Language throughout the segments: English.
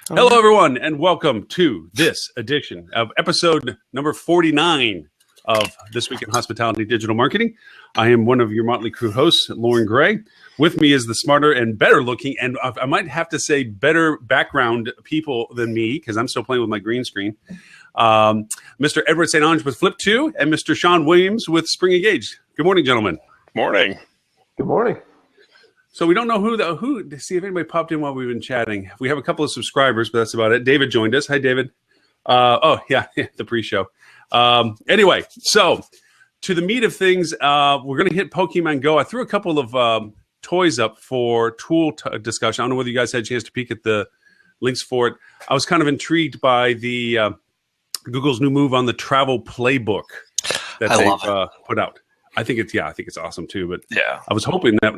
Hello, everyone, and welcome to this edition of episode number 49 of This Week in Hospitality Digital Marketing. I am one of your Motley Crew hosts, Lauren Gray. With me is the smarter and better looking, and I might have to say better background people than me, because I'm still playing with my green screen. Mr. Edward StOnge with Flip.to and Mr. Shawn Williams with Spring Engaged. Good morning, gentlemen. Morning. Good morning. So we don't know who to see if anybody popped in while we've been chatting. We have a couple of subscribers, but that's about it. David joined us. Hi, David. The pre-show. Anyway, so to the meat of things, we're going to hit Pokemon Go. I threw a couple of toys up for tool discussion. I don't know whether you guys had a chance to peek at the links for it. I was kind of intrigued by the Google's new move on the travel playbook that they've put out. I think it's awesome too. But yeah, I was hoping that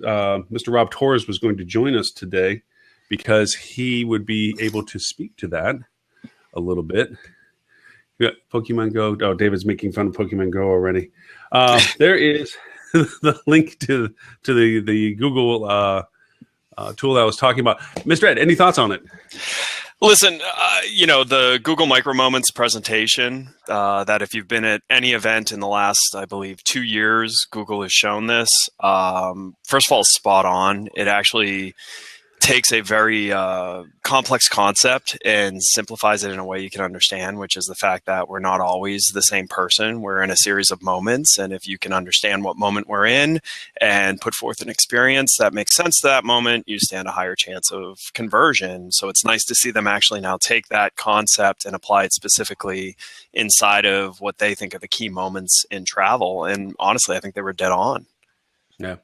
Mr. Rob Torres was going to join us today because he would be able to speak to that a little bit. Yeah, Pokemon Go. Oh, David's making fun of Pokemon Go already. There is the link to the Google tool that I was talking about. Mr. Ed, any thoughts on it? Listen, the Google Micro Moments presentation, that if you've been at any event in the last, I believe, 2 years, Google has shown this. First of all, it's spot on. It actually takes a very complex concept and simplifies it in a way you can understand, which is the fact that we're not always the same person. We're in a series of moments, and if you can understand what moment we're in and put forth an experience that makes sense to that moment, you stand a higher chance of conversion. So it's nice to see them actually now take that concept and apply it specifically inside of what they think are the key moments in travel. And honestly, I think they were dead on. Yeah.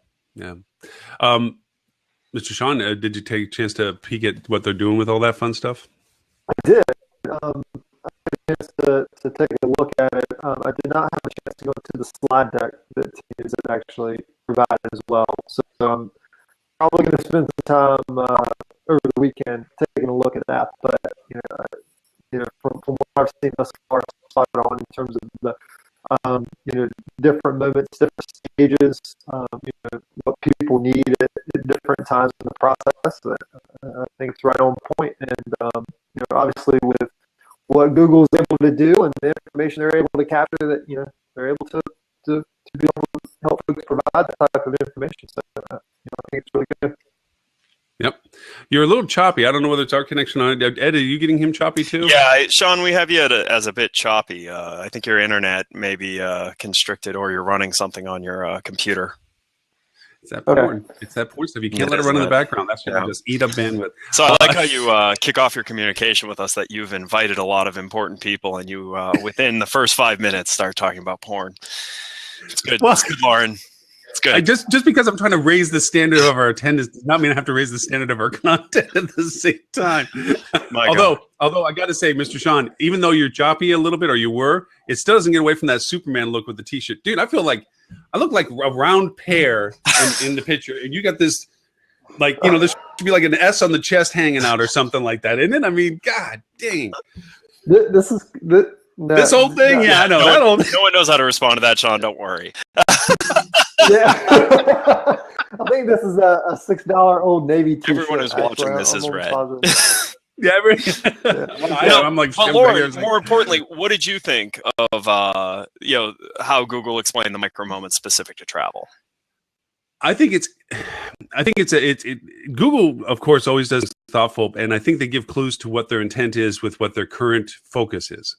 Mr. Shawn, did you take a chance to peek at what they're doing with all that fun stuff? I did. I had a chance to take a look at it. I did not have a chance to go to the slide deck that teams had actually provided as well. So I'm probably going to spend some time over the weekend taking a look at that. But from what I've seen thus far, it's spot on in terms of the different moments, different stages, what people need at different times in the process. I think it's right on point. And, obviously with what Google's able to do and the information they're able to capture, that, they're able to be able to help folks provide that type of information. So, I think it's really good. Yep. You're a little choppy. I don't know whether it's our connection on it. Ed, are you getting him choppy too? Yeah, Shawn, we have you as a bit choppy. I think your internet may be constricted, or you're running something on your computer. It's that porn. Okay. It's that porn stuff. You can't let it run in the background. That's going to just eat up bandwidth. So I like how you kick off your communication with us that you've invited a lot of important people, and you, within the first 5 minutes, start talking about porn. It's good. Well, it's good, Lauren. It's good. Just because I'm trying to raise the standard of our attendance does not mean I have to raise the standard of our content at the same time. Although I got to say, Mr. Shawn, even though you're choppy a little bit, or you were, it still doesn't get away from that Superman look with the T-shirt. Dude, I feel like I look like a round pear in the picture, and you got this, like, there should be like an S on the chest hanging out or something like that, isn't it? I mean, God dang. This whole thing? I know. No one knows how to respond to that, Shawn. Don't worry. Yeah, I think this is a $6 Old Navy T-shirt. Everyone who's watching this is red. I'm like, but Lauren, more importantly, what did you think of how Google explained the micro moments specific to travel? I think it's Google, of course, always does thoughtful, and I think they give clues to what their intent is with what their current focus is.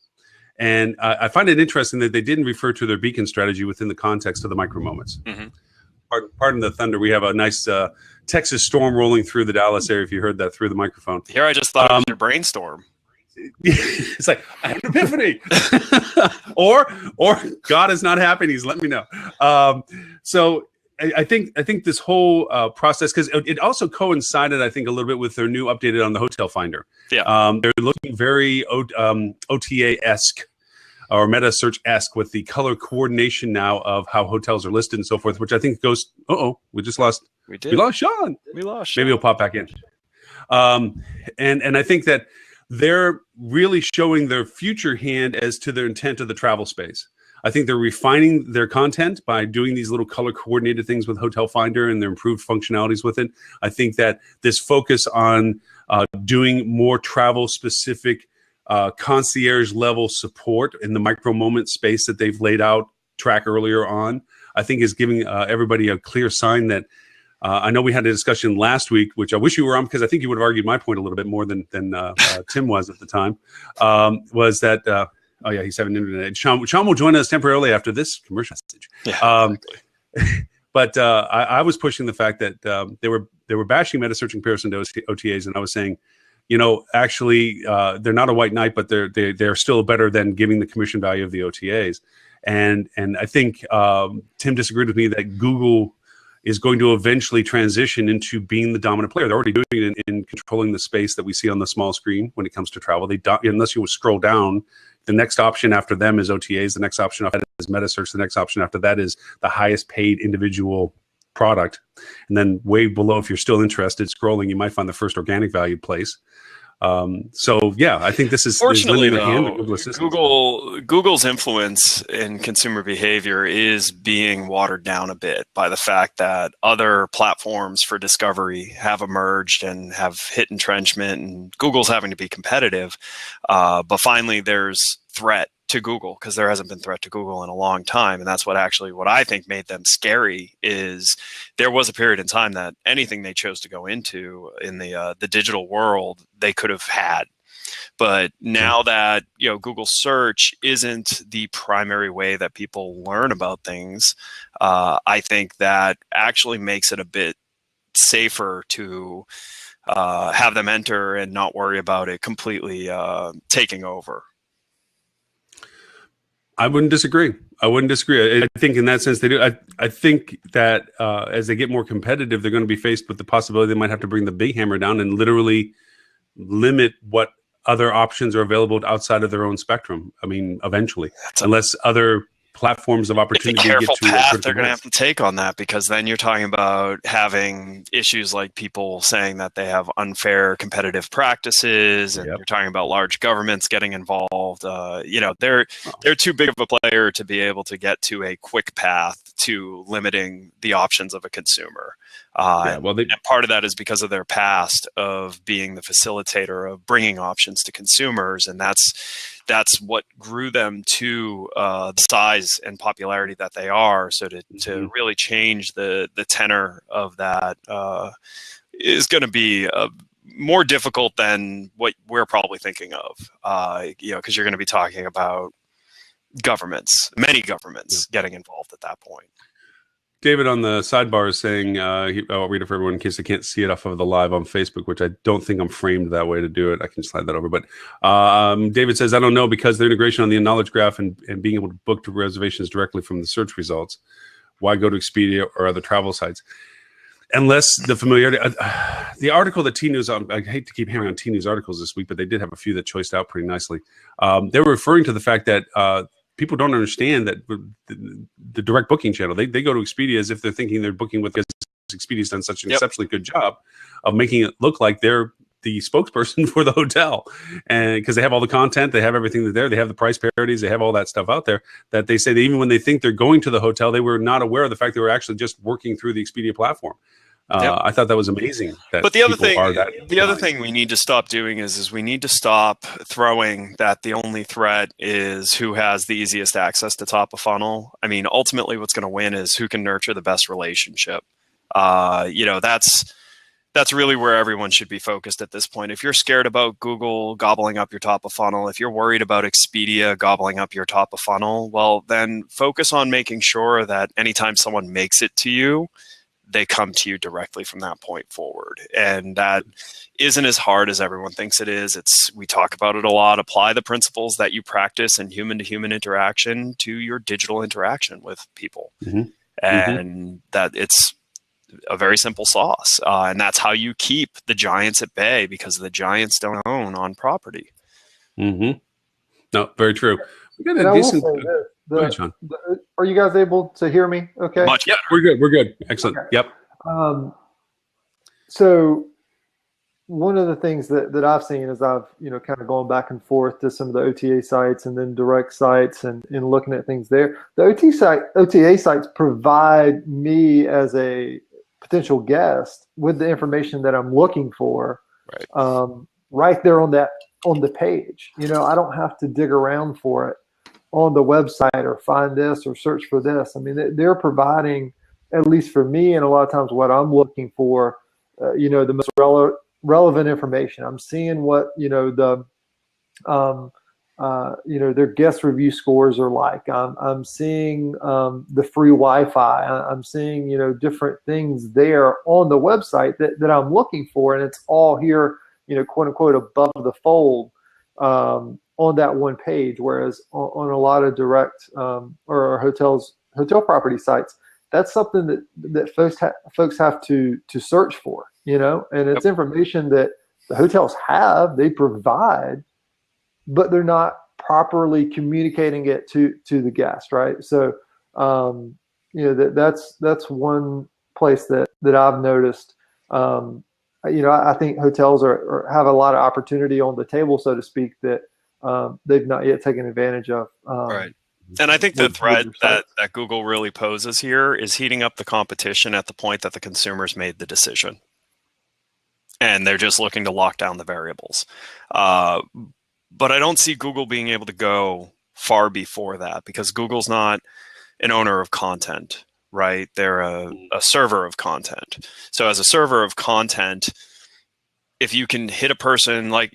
And I find it interesting that they didn't refer to their beacon strategy within the context of the micro moments. Mm-hmm. Pardon the thunder. We have a nice Texas storm rolling through the Dallas area, if you heard that through the microphone. Here, I just thought it was your brainstorm. It's like, I had an epiphany. or God is not happy. He's letting me know. So I think this whole process, because it also coincided, I think, a little bit with their new updated on the Hotel Finder. Yeah, they're looking very OTA-esque or meta search-esque with the color coordination now of how hotels are listed and so forth, which I think goes. We just lost. We lost Shawn. Maybe he'll pop back in. And I think that they're really showing their future hand as to their intent of the travel space. I think they're refining their content by doing these little color coordinated things with Hotel Finder and their improved functionalities with it. I think that this focus on doing more travel specific concierge level support in the micro moment space that they've laid out track earlier on, I think is giving everybody a clear sign that I know we had a discussion last week, which I wish you were on because I think you would have argued my point a little bit more than Tim was at the time, was that, oh yeah, he's having internet. Shawn will join us temporarily after this commercial message. Yeah, exactly. But I was pushing the fact that they were bashing meta-search in comparison to OTAs, and I was saying, actually, they're not a white knight, but they're still better than giving the commission value of the OTAs. And I think Tim disagreed with me that Google is going to eventually transition into being the dominant player. They're already doing it in controlling the space that we see on the small screen when it comes to travel. Unless you scroll down, the next option after them is OTAs. The next option after that is meta-search. The next option after that is the highest paid individual product. And then way below, if you're still interested, scrolling, you might find the first organic value place. So yeah, I think this is fortunately though, Google's influence in consumer behavior is being watered down a bit by the fact that other platforms for discovery have emerged and have hit entrenchment, and Google's having to be competitive. But finally, there's threat to Google, because there hasn't been threat to Google in a long time. And that's what I think made them scary. Is there was a period in time that anything they chose to go into in the digital world, they could have had. But now that Google search isn't the primary way that people learn about things, I think that actually makes it a bit safer to have them enter and not worry about it completely taking over. I wouldn't disagree. I think in that sense they do. I think that as they get more competitive, they're going to be faced with the possibility they might have to bring the big hammer down and literally limit what other options are available outside of their own spectrum. I mean, eventually, unless other platforms of opportunity it's a careful get to path they're going to have to take on that, because then you're talking about having issues like people saying that they have unfair competitive practices, and you're talking about large governments getting involved. They're too big of a player to be able to get to a quick path to limiting the options of a consumer. And part of that is because of their past of being the facilitator of bringing options to consumers, and that's what grew them to the size and popularity that they are. So to really change the tenor of that is going to be more difficult than what we're probably thinking of, because you're going to be talking about many governments getting involved at that point. David on the sidebar is saying, I'll read it for everyone in case they can't see it off of the live on Facebook, which I don't think I'm framed that way to do it. I can slide that over. But David says, I don't know, because the integration on the knowledge graph and being able to book reservations directly from the search results, why go to Expedia or other travel sites? Unless the familiarity, the article that T News, I hate to keep hammering on T News articles this week, but they did have a few that choiced out pretty nicely. They were referring to the fact that people don't understand that the direct booking channel, they go to Expedia as if they're thinking they're booking with, because Expedia's done such an exceptionally good job of making it look like they're the spokesperson for the hotel. And because they have all the content, they have everything there, they have the price parodies, they have all that stuff out there, that they say that even when they think they're going to the hotel, they were not aware of the fact they were actually just working through the Expedia platform. I thought that was amazing. But the other thing we need to stop doing is we need to stop throwing that the only threat is who has the easiest access to top of funnel. I mean, ultimately, what's going to win is who can nurture the best relationship. That's really where everyone should be focused at this point. If you're scared about Google gobbling up your top of funnel, if you're worried about Expedia gobbling up your top of funnel, well, then focus on making sure that anytime someone makes it to you, they come to you directly from that point forward. And that isn't as hard as everyone thinks it is. We talk about it a lot. Apply the principles that you practice in human-to-human interaction to your digital interaction with people. And that it's a very simple sauce. And that's how you keep the giants at bay, because the giants don't own on property. No, very true. We got a decent... Go ahead, Shawn. Are you guys able to hear me? Okay. Yeah, we're good. We're good. Excellent. Okay. Yep. So one of the things that I've seen is I've kind of gone back and forth to some of the OTA sites and then direct sites and looking at things there. The OTA sites provide me as a potential guest with the information that I'm looking for right there on the page. You know, I don't have to dig around for it on the website or find this or search for this. I mean, they're providing, at least for me, and a lot of times what I'm looking for, you know, the most relevant information. I'm seeing what, you know, you know, their guest review scores are like. I'm seeing the free Wi-Fi. I'm seeing, you know, different things there on the website that I'm looking for, and it's all here, you know, quote unquote, above the fold on that one page. Whereas on a lot of direct or hotel property sites, that's something that folks have to search for, you know, and it's information that the hotels have, they provide, but they're not properly communicating it to the guest, right? So, you know, that's one place that I've noticed. You know, I think hotels have a lot of opportunity on the table, so to speak, that they've not yet taken advantage of. Right. And I think the threat that Google really poses here is heating up the competition at the point that the consumers made the decision. And they're just looking to lock down the variables. But I don't see Google being able to go far before that, because Google's not an owner of content, right? They're a server of content. So as a server of content, if you can hit a person like,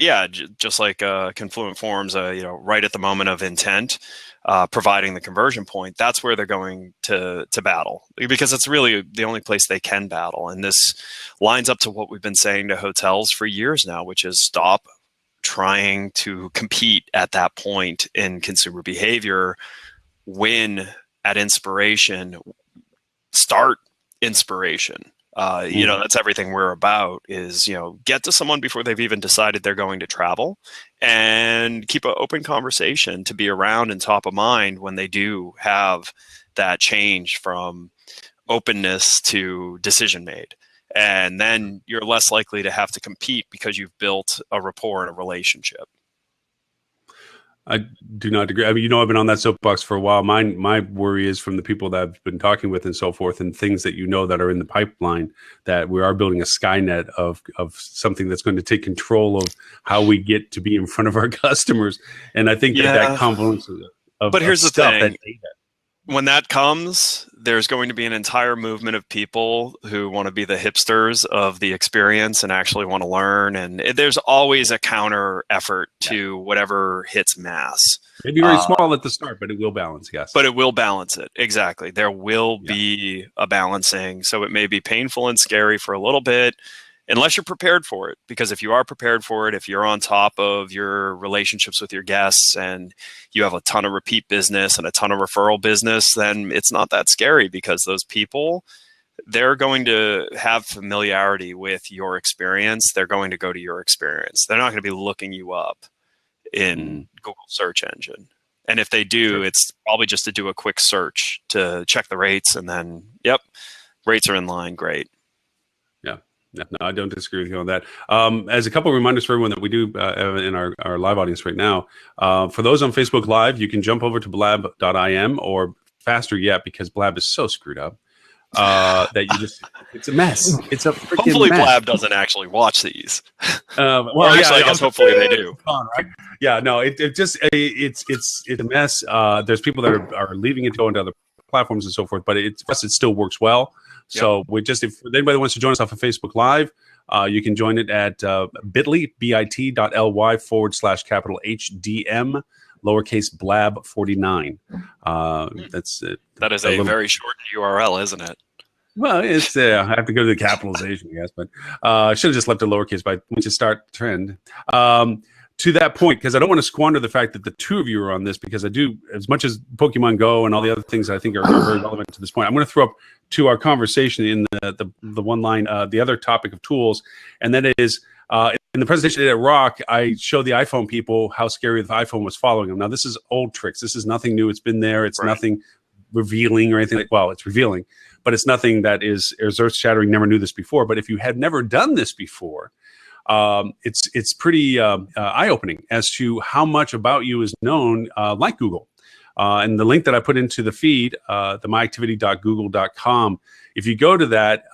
just like Confluent Forms, you know, right at the moment of intent, providing the conversion point, that's where they're going to battle, because it's really the only place they can battle. And this lines up to what we've been saying to hotels for years now, which is stop trying to compete at that point in consumer behavior. Win at inspiration, start inspiration. You know, that's everything we're about, is, you know, get to someone before they've even decided they're going to travel, and keep an open conversation to be around and top of mind when they do have that change from openness to decision made. And then you're less likely to have to compete because you've built a rapport and a relationship. I do not agree. I mean, you know, I've been on that soapbox for a while. My worry is from the people that I've been talking with and so forth, and things that, you know, that are in the pipeline, that we are building a Skynet of something that's going to take control of how we get to be in front of our customers. And I think that confluence of but here's of the stuff, thing. that data. When that comes, there's going to be an entire movement of people who want to be the hipsters of the experience and actually want to learn. And there's always a counter effort to whatever hits mass. Maybe very small at the start, but it will balance, yes. But it will balance it, exactly. There will be a balancing. So it may be painful and scary for a little bit, unless you're prepared for it. Because if you are prepared for it, if you're on top of your relationships with your guests and you have a ton of repeat business and a ton of referral business, then it's not that scary, because those people, they're going to have familiarity with your experience. They're going to go to your experience. They're not going to be looking you up in Google search engine. And if they do, it's probably just to do a quick search to check the rates, and then, rates are in line. Great. No, I don't disagree with you on that. As a couple of reminders for everyone that we do in our live audience right now, for those on Facebook Live, you can jump over to blab.im, or faster yet, because Blab is so screwed up that you just, it's a mess. It's a freaking Hopefully mess. Blab doesn't actually watch these. I guess hopefully they do. Right? Yeah, no, it's a mess. There's people that are leaving it to go into other platforms and so forth, but for us, it still works well. So if anybody wants to join us off of Facebook Live, you can join it at bit.ly/HDM lowercase blab49. That is a very short URL, isn't it? Well, it's I have to go to the capitalization, I guess, but I should have just left it lowercase by once you start the trend. To that point, because I don't want to squander the fact that the two of you are on this, because I do, as much as Pokemon Go and all the other things that I think are very relevant to this point, I'm going to throw up to our conversation in the one line, the other topic of tools, and that is, in the presentation at Rock, I showed the iPhone people how scary the iPhone was following them. Now, this is old tricks. This is nothing new. It's been there. It's nothing revealing or anything it's revealing, but it's nothing that is earth-shattering. Never knew this before. But if you had never done this before, it's pretty eye-opening as to how much about you is known, like Google. And the link that I put into the feed, the myactivity.google.com, if you go to that,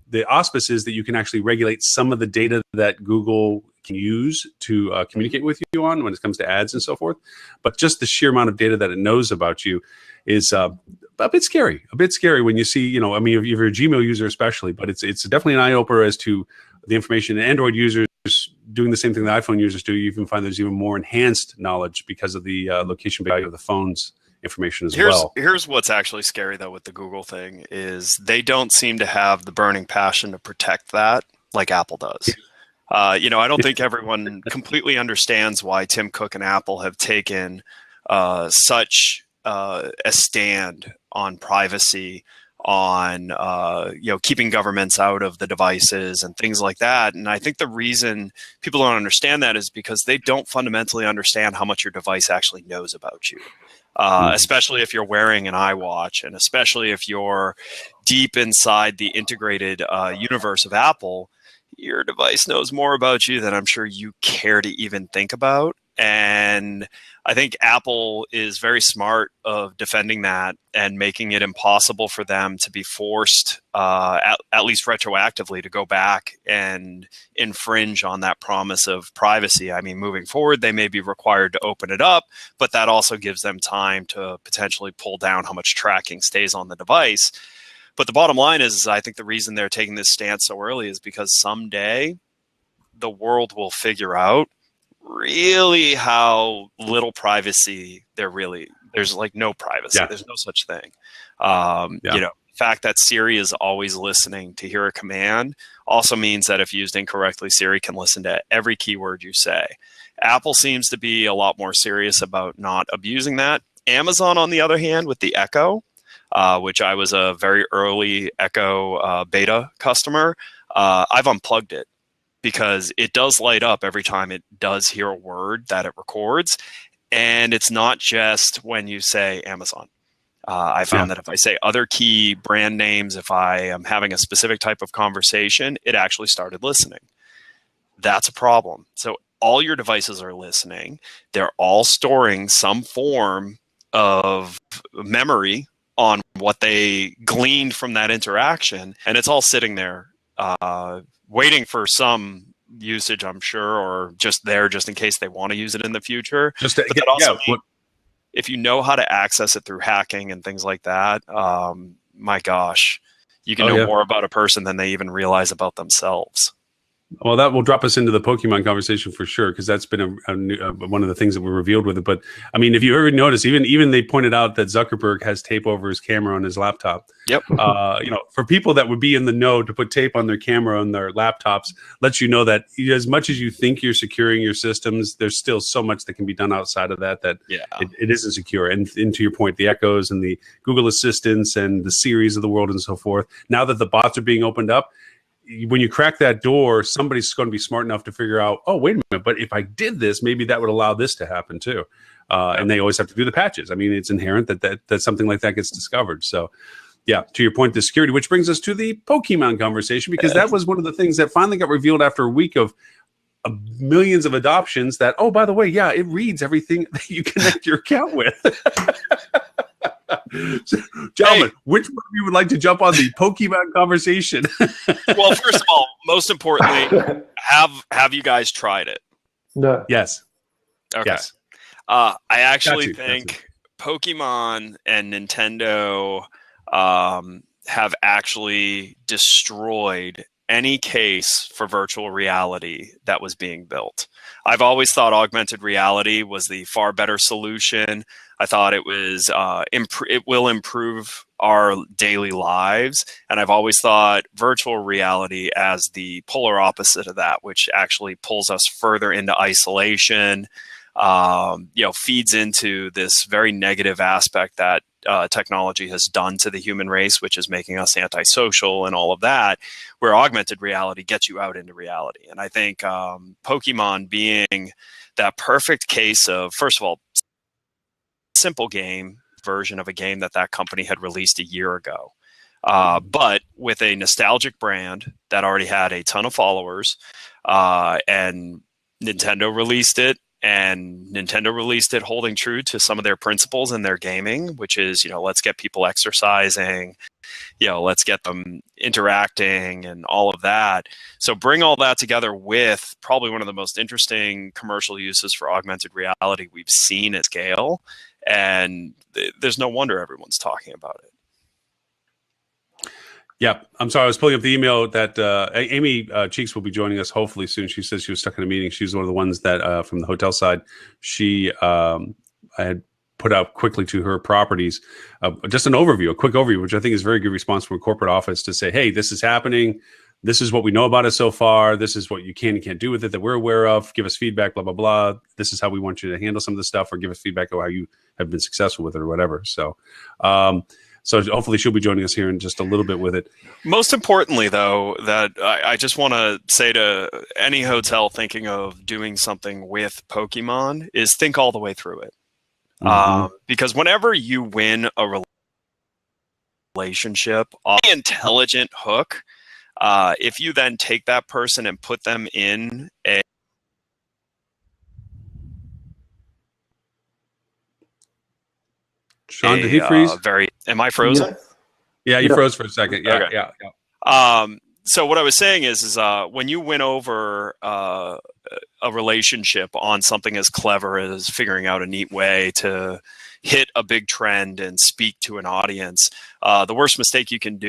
the auspice is that you can actually regulate some of the data that Google can use to communicate with you on when it comes to ads and so forth. But just the sheer amount of data that it knows about you is a bit scary. A bit scary when you see, I mean, if you're a Gmail user especially, but it's definitely an eye-opener as to the information. Android users doing the same thing that iPhone users do. You even find there's even more enhanced knowledge because of the location value of the phone's information as well. Here's what's actually scary, though, with the Google thing is they don't seem to have the burning passion to protect that like Apple does. I don't think everyone completely understands why Tim Cook and Apple have taken such a stand on privacy, on keeping governments out of the devices and things like that. And I think the reason people don't understand that is because they don't fundamentally understand how much your device actually knows about you. Especially if you're wearing an iWatch, and especially if you're deep inside the integrated universe of Apple, your device knows more about you than I'm sure you care to even think about. And I think Apple is very smart of defending that and making it impossible for them to be forced, at least retroactively, to go back and infringe on that promise of privacy. I mean, moving forward, they may be required to open it up, but that also gives them time to potentially pull down how much tracking stays on the device. But the bottom line is, I think the reason they're taking this stance so early is because someday the world will figure out really how little privacy there's like no privacy. Yeah. There's no such thing. The fact that Siri is always listening to hear a command also means that if used incorrectly, Siri can listen to every keyword you say. Apple seems to be a lot more serious about not abusing that. Amazon, on the other hand, with the Echo, which I was a very early Echo beta customer, I've unplugged it because it does light up every time it does hear a word that it records. And it's not just when you say Amazon. I found that if I say other key brand names, if I am having a specific type of conversation, it actually started listening. That's a problem. So all your devices are listening. They're all storing some form of memory on what they gleaned from that interaction. And it's all sitting there waiting for some usage, I'm sure, or just there just in case they want to use it in the future. Just to get, if you know how to access it through hacking and things like that, my gosh, you can know more about a person than they even realize about themselves. Well, that will drop us into the Pokemon conversation for sure, because that's been one of the things that were revealed with it. But I mean, if you ever notice, even they pointed out that Zuckerberg has tape over his camera on his laptop. Yep. For people that would be in the know, to put tape on their camera on their laptops lets you know that as much as you think you're securing your systems, there's still so much that can be done outside of that it isn't secure. And to your point, the Echoes and the Google Assistants and the Siris of the world and so forth. Now that the bots are being opened up, when you crack that door, somebody's going to be smart enough to figure out, oh, wait a minute, but if I did this, maybe that would allow this to happen too. And they always have to do the patches. I mean, it's inherent that something like that gets discovered. So, yeah, to your point, the security, which brings us to the Pokemon conversation, because that was one of the things that finally got revealed after a week of millions of adoptions that, oh, by the way, it reads everything that you connect your account with. So, gentlemen, which one of you would like to jump on the Pokemon conversation? Well, first of all, most importantly, have you guys tried it? No. Yes. Okay. Yes. I actually think Pokemon and Nintendo have actually destroyed any case for virtual reality that was being built. I've always thought augmented reality was the far better solution. I thought it was it will improve our daily lives, and I've always thought virtual reality as the polar opposite of that, which actually pulls us further into isolation. Feeds into this very negative aspect that technology has done to the human race, which is making us antisocial and all of that, where augmented reality gets you out into reality. And I think Pokemon being that perfect case of, first of all, simple game version of a game that company had released a year ago. But with a nostalgic brand that already had a ton of followers, and Nintendo released it and Nintendo released it holding true to some of their principles in their gaming, which is, let's get people exercising, let's get them interacting and all of that. So bring all that together with probably one of the most interesting commercial uses for augmented reality we've seen at scale. And there's no wonder everyone's talking about it. Yeah, I'm sorry. I was pulling up the email that Aimee Cheeks will be joining us hopefully soon. She says she was stuck in a meeting. She's one of the ones that from the hotel side, she had put out quickly to her properties, just a quick overview, which I think is a very good response from a corporate office to say, hey, this is happening. This is what we know about it so far. This is what you can and can't do with it that we're aware of. Give us feedback, blah, blah, blah. This is how we want you to handle some of this stuff, or give us feedback on how you have been successful with it or whatever. So, so hopefully she'll be joining us here in just a little bit with it. Most importantly, though, that I just want to say to any hotel thinking of doing something with Pokemon is think all the way through it. Because whenever you win a relationship, an intelligent hook, if you then take that person and put them in a Shawn, did he freeze? Am I frozen? Yes. Yeah, you froze for a second. Yeah, Okay. yeah. So what I was saying is when you win over a relationship on something as clever as figuring out a neat way to hit a big trend and speak to an audience, the worst mistake you can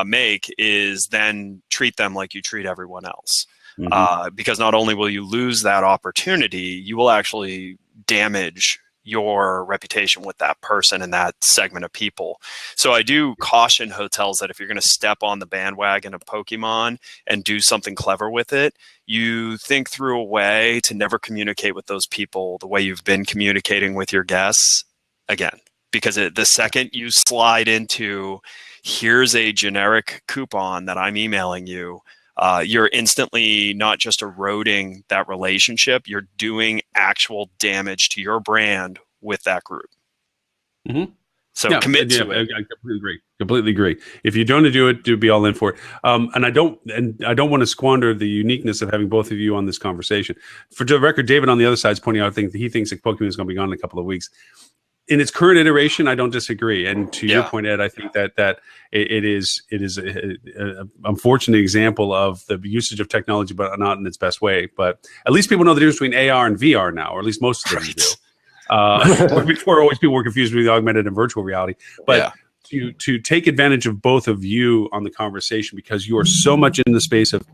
make is then treat them like you treat everyone else. Because not only will you lose that opportunity, you will actually damage your reputation with that person and that segment of people. So I do caution hotels that if you're going to step on the bandwagon of Pokemon and do something clever with it, you think through a way to never communicate with those people the way you've been communicating with your guests again. Because the second you slide into, here's a generic coupon that I'm emailing you, you're instantly not just eroding that relationship, you're doing actual damage to your brand with that group. So commit to it. I completely agree. If you don't do it, do be all in for it. And I don't want to squander the uniqueness of having both of you on this conversation. For the record, David on the other side is pointing out things that he thinks that Pokemon is going to be gone in a couple of weeks. In its current iteration, I don't disagree. And to your point, Ed, I think that it is an unfortunate example of the usage of technology, but not in its best way. But at least people know the difference between AR and VR now, or at least most of them do. Before, always people were confused with augmented and virtual reality. But to take advantage of both of you on the conversation, because you are so much in the space of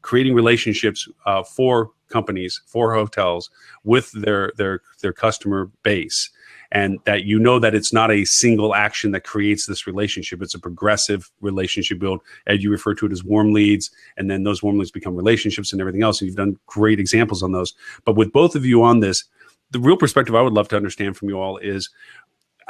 creating relationships for companies, for hotels, with their customer base, and that that it's not a single action that creates this relationship. It's a progressive relationship build. Ed, you refer to it as warm leads, and then those warm leads become relationships and everything else. And you've done great examples on those. But with both of you on this, the real perspective I would love to understand from you all is,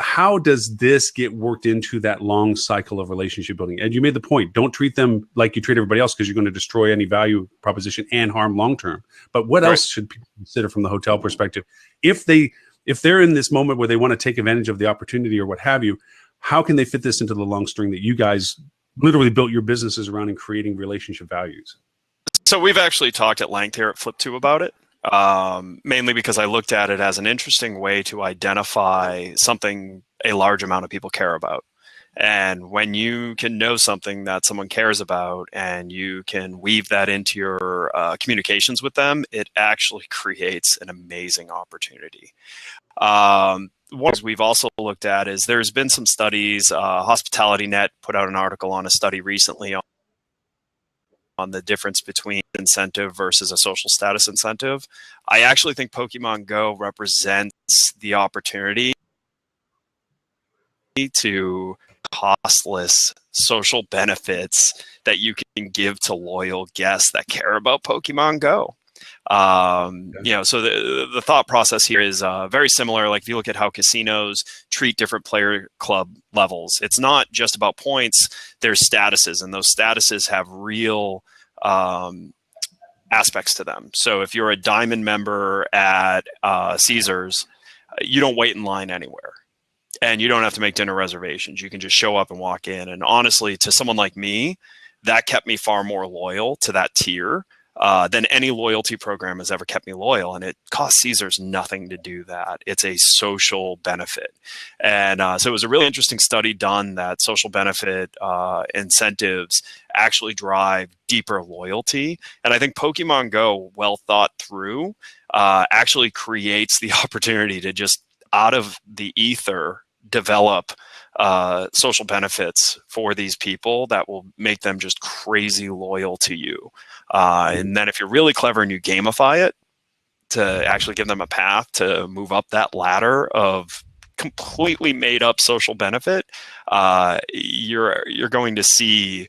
how does this get worked into that long cycle of relationship building? And you made the point, don't treat them like you treat everybody else, because you're going to destroy any value proposition and harm long-term. But what else should people consider from the hotel perspective? If they're in this moment where they want to take advantage of the opportunity or what have you, how can they fit this into the long string that you guys literally built your businesses around in creating relationship values? So we've actually talked at length here at Flip.to about it. Mainly because I looked at it as an interesting way to identify something a large amount of people care about. And when you can know something that someone cares about and you can weave that into your communications with them, it actually creates an amazing opportunity. What we've also looked at is there's been some studies. Hospitality Net put out an article on a study recently on the difference between incentive versus a social status incentive. I actually think Pokemon Go represents the opportunity to costless social benefits that you can give to loyal guests that care about Pokemon Go. So the thought process here is very similar. Like if you look at how casinos treat different player club levels, it's not just about points. There's statuses, and those statuses have real aspects to them. So if you're a diamond member at Caesars, you don't wait in line anywhere, and you don't have to make dinner reservations. You can just show up and walk in. And honestly, to someone like me, that kept me far more loyal to that tier than any loyalty program has ever kept me loyal. And it costs Caesars nothing to do that. It's a social benefit. And so it was a really interesting study done that social benefit incentives actually drive deeper loyalty. And I think Pokemon Go, well thought through, actually creates the opportunity to just out of the ether develop social benefits for these people that will make them just crazy loyal to you. And then if you're really clever and you gamify it to actually give them a path to move up that ladder of completely made up social benefit, you're going to see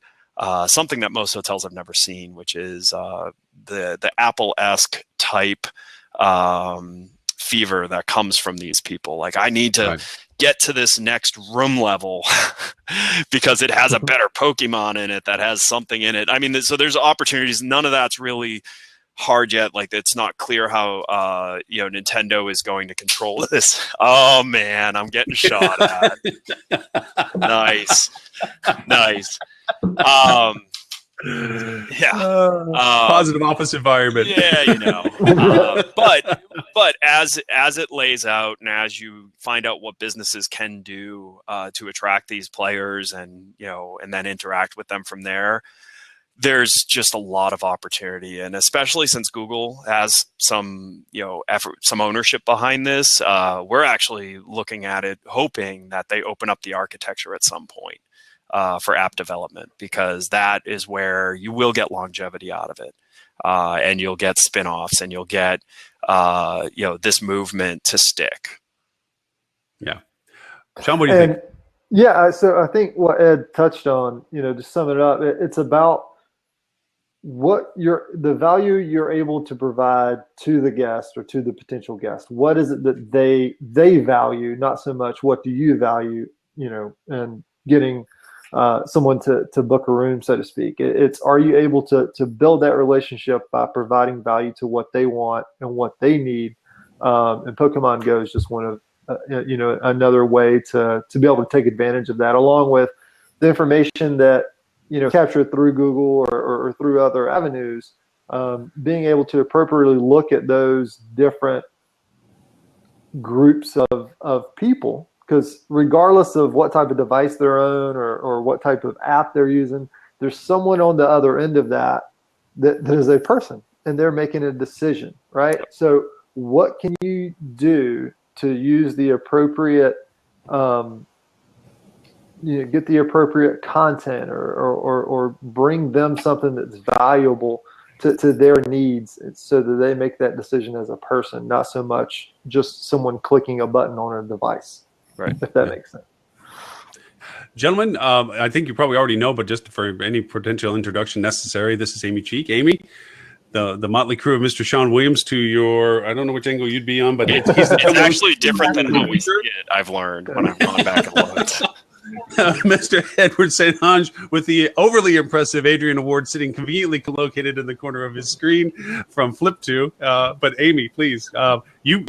something that most hotels have never seen, which is the Apple-esque type fever that comes from these people. Like, I need to get to this next room level because it has a better Pokemon in it that has something in it. I mean, so there's opportunities. None of that's really hard yet. Like, it's not clear how Nintendo is going to control this. Oh man, I'm getting shot at. Nice. Positive office environment. Yeah, but as it lays out and as you find out what businesses can do to attract these players and then interact with them from there, there's just a lot of opportunity. And especially since Google has some effort, some ownership behind this, we're actually looking at it, hoping that they open up the architecture at some point for app development, because that is where you will get longevity out of it, and you'll get spin-offs, and you'll get this movement to stick. Yeah, Shawn, what do you think? Yeah, so I think what Ed touched on, to sum it up, it's about what the value you're able to provide to the guest or to the potential guest. What is it that they value, not so much what do you value, and getting someone to book a room, so to speak. It's, are you able to build that relationship by providing value to what they want and what they need? And Pokemon Go is just one of another way to be able to take advantage of that, along with the information that captured through Google or through other avenues. Being able to appropriately look at those different groups of people. Because regardless of what type of device they're on or what type of app they're using, there's someone on the other end of that is a person, and they're making a decision, right? So what can you do to use the appropriate, get the appropriate content or bring them something that's valuable to their needs, so that they make that decision as a person, not so much just someone clicking a button on a device. Right. If that makes sense. Gentlemen, I think you probably already know, but just for any potential introduction necessary, this is Aimee Cheek. Aimee, the motley crew of Mr. Shawn Williams to your, I don't know which angle you'd be on, but he's it's actually different than how we see it, I've learned when I've gone back and looked. Mr. Edward StOnge with the overly impressive Adrian Award sitting conveniently located in the corner of his screen from Flip.to. But Aimee, please, you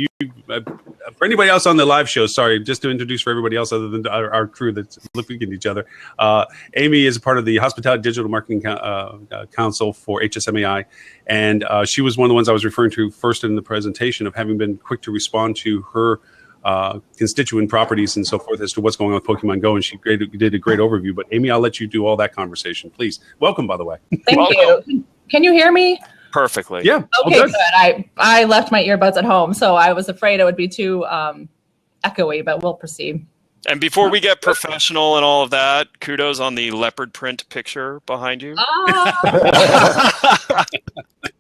for anybody else on the live show, sorry, just to introduce for everybody else other than our crew that's looking at each other. Aimee is a part of the Hospitality Digital Marketing Council for HSMAI, and she was one of the ones I was referring to first in the presentation of having been quick to respond to her constituent properties and so forth as to what's going on with Pokemon Go, and she did a great overview. But Aimee, I'll let you do all that conversation, please. Welcome, by the way. Thank you. Can you hear me? Perfectly. Yeah. Okay, good. I left my earbuds at home, so I was afraid it would be too echoey, but we'll proceed. And before we get professional and all of that, kudos on the leopard print picture behind you.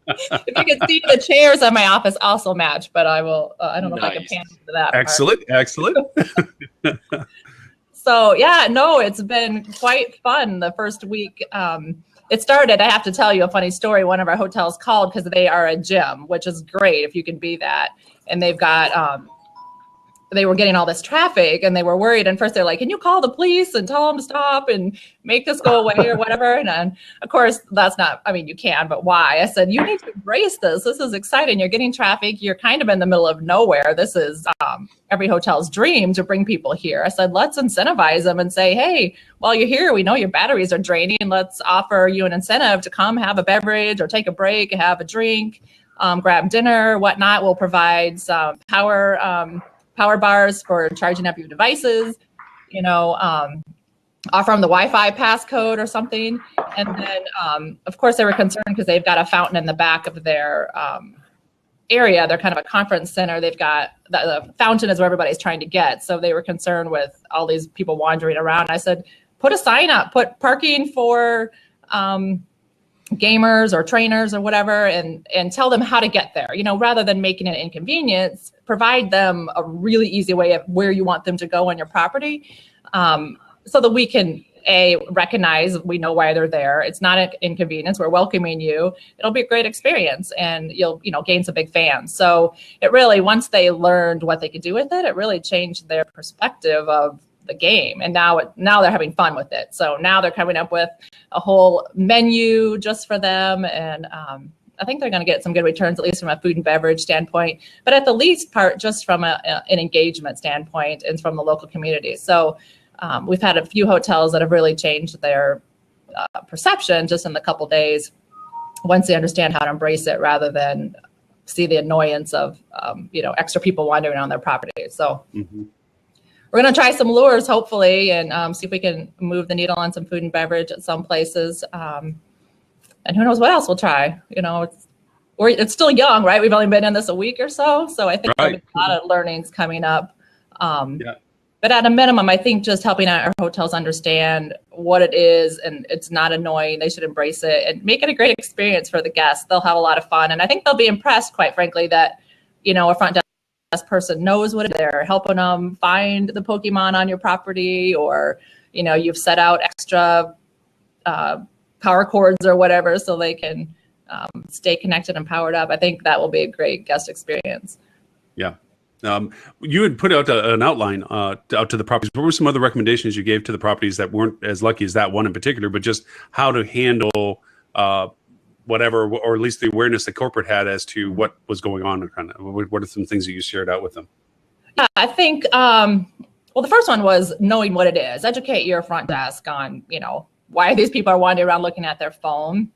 If you can see, the chairs at my office also match, but I will. I don't know if I can pan into that. Excellent. So yeah, no, it's been quite fun. The first week, it started. I have to tell you a funny story. One of our hotels called because they are a gym, which is great if you can be that, and they've got they were getting all this traffic and they were worried. And first they're like, can you call the police and tell them to stop and make this go away or whatever? And then, of course, that's not, I mean, you can, but why? I said, you need to embrace this. This is exciting. You're getting traffic. You're kind of in the middle of nowhere. This is every hotel's dream to bring people here. I said, let's incentivize them and say, hey, while you're here, we know your batteries are draining. Let's offer you an incentive to come have a beverage or take a break, have a drink, grab dinner, whatnot. We'll provide some power bars for charging up your devices, you know, offer them the Wi-Fi passcode or something. And then, of course, they were concerned because they've got a fountain in the back of their area. They're kind of a conference center. They've got the fountain is where everybody's trying to get. So they were concerned with all these people wandering around. I said, put a sign up, put parking for gamers or trainers or whatever, and tell them how to get there, you know, rather than making an inconvenience, provide them a really easy way of where you want them to go on your property, so that we can recognize we know why they're there. It's not an inconvenience. We're welcoming you. It'll be a great experience and you'll, you know, gain some big fans. So it really, once they learned what they could do with it, it really changed their perspective of the game. And now they're having fun with it. So now they're coming up with a whole menu just for them. And I think they're going to get some good returns, at least from a food and beverage standpoint, but at the least part, just from an engagement standpoint and from the local community. So we've had a few hotels that have really changed their perception just in the couple days once they understand how to embrace it rather than see the annoyance of, you know, extra people wandering on their property. So we're going to try some lures, hopefully, and see if we can move the needle on some food and beverage at some places. And who knows what else we'll try. You know, it's still young, right? We've only been in this a week or so. So I think there'll be a lot of learnings coming up. But at a minimum, I think just helping our hotels understand what it is and it's not annoying. They should embrace it and make it a great experience for the guests. They'll have a lot of fun. And I think they'll be impressed, quite frankly, that, you know, a front desk person knows what they're helping them find the Pokemon on your property, or, you know, you've set out extra power cords or whatever so they can stay connected and powered up. I think that will be a great guest experience. Yeah. You had put out an outline out to the properties. What were some other recommendations you gave to the properties that weren't as lucky as that one in particular, but just how to handle whatever, or at least the awareness that corporate had as to what was going on? Kind of, what are some things that you shared out with them? Yeah, I think, well, the first one was knowing what it is. Educate your front desk on, you know, why these people are wandering around looking at their phone.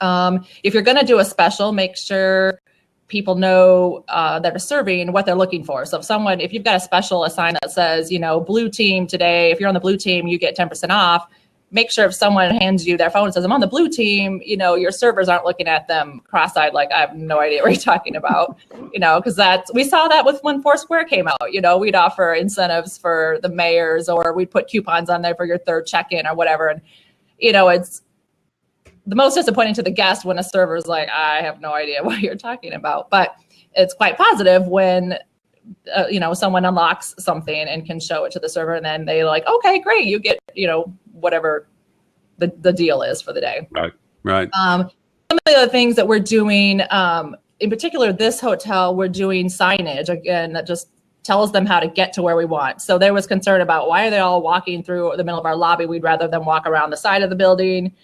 If you're going to do a special, make sure people know that are serving what they're looking for. So if you've got a special, a sign that says, you know, blue team today, if you're on the blue team, you get 10% off. Make sure if someone hands you their phone and says, I'm on the blue team, you know, your servers aren't looking at them cross-eyed like, I have no idea what you're talking about, you know, because we saw that with when Foursquare came out. You know, we'd offer incentives for the mayors, or we'd put coupons on there for your third check-in or whatever. And, you know, it's the most disappointing to the guest when a server's like, I have no idea what you're talking about. But it's quite positive when, you know, someone unlocks something and can show it to the server, and then they like, okay, great, you get, you know, whatever the deal is for the day. Right. Some of the other things that we're doing, in particular, this hotel, we're doing signage again that just tells them how to get to where we want. So there was concern about why are they all walking through the middle of our lobby? We'd rather them walk around the side of the building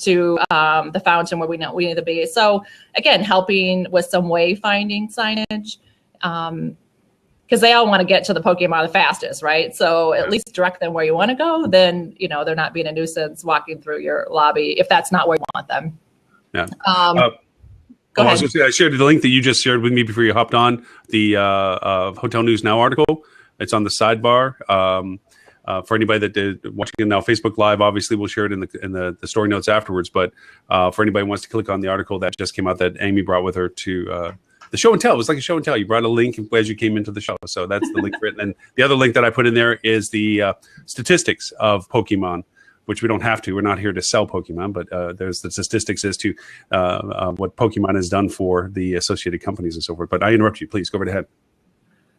to the fountain where we know we need to be. So again, helping with some wayfinding signage, because they all want to get to the Pokemon the fastest, right? So at least direct them where you want to go. Then, you know, they're not being a nuisance walking through your lobby if that's not where you want them. Yeah. Go ahead. I was going to say, I shared the link that you just shared with me before you hopped on, the Hotel News Now article. It's on the sidebar. For anybody that did watching it now, Facebook Live, obviously we'll share it in the story notes afterwards. But for anybody who wants to click on the article that just came out that Aimee brought with her to the show and tell. It was like a show and tell. You brought a link as you came into the show. So that's the link for it. And the other link that I put in there is the statistics of Pokemon, which we don't have to. We're not here to sell Pokemon, but there's the statistics as to what Pokemon has done for the associated companies and so forth. But I interrupt you. Please go right ahead.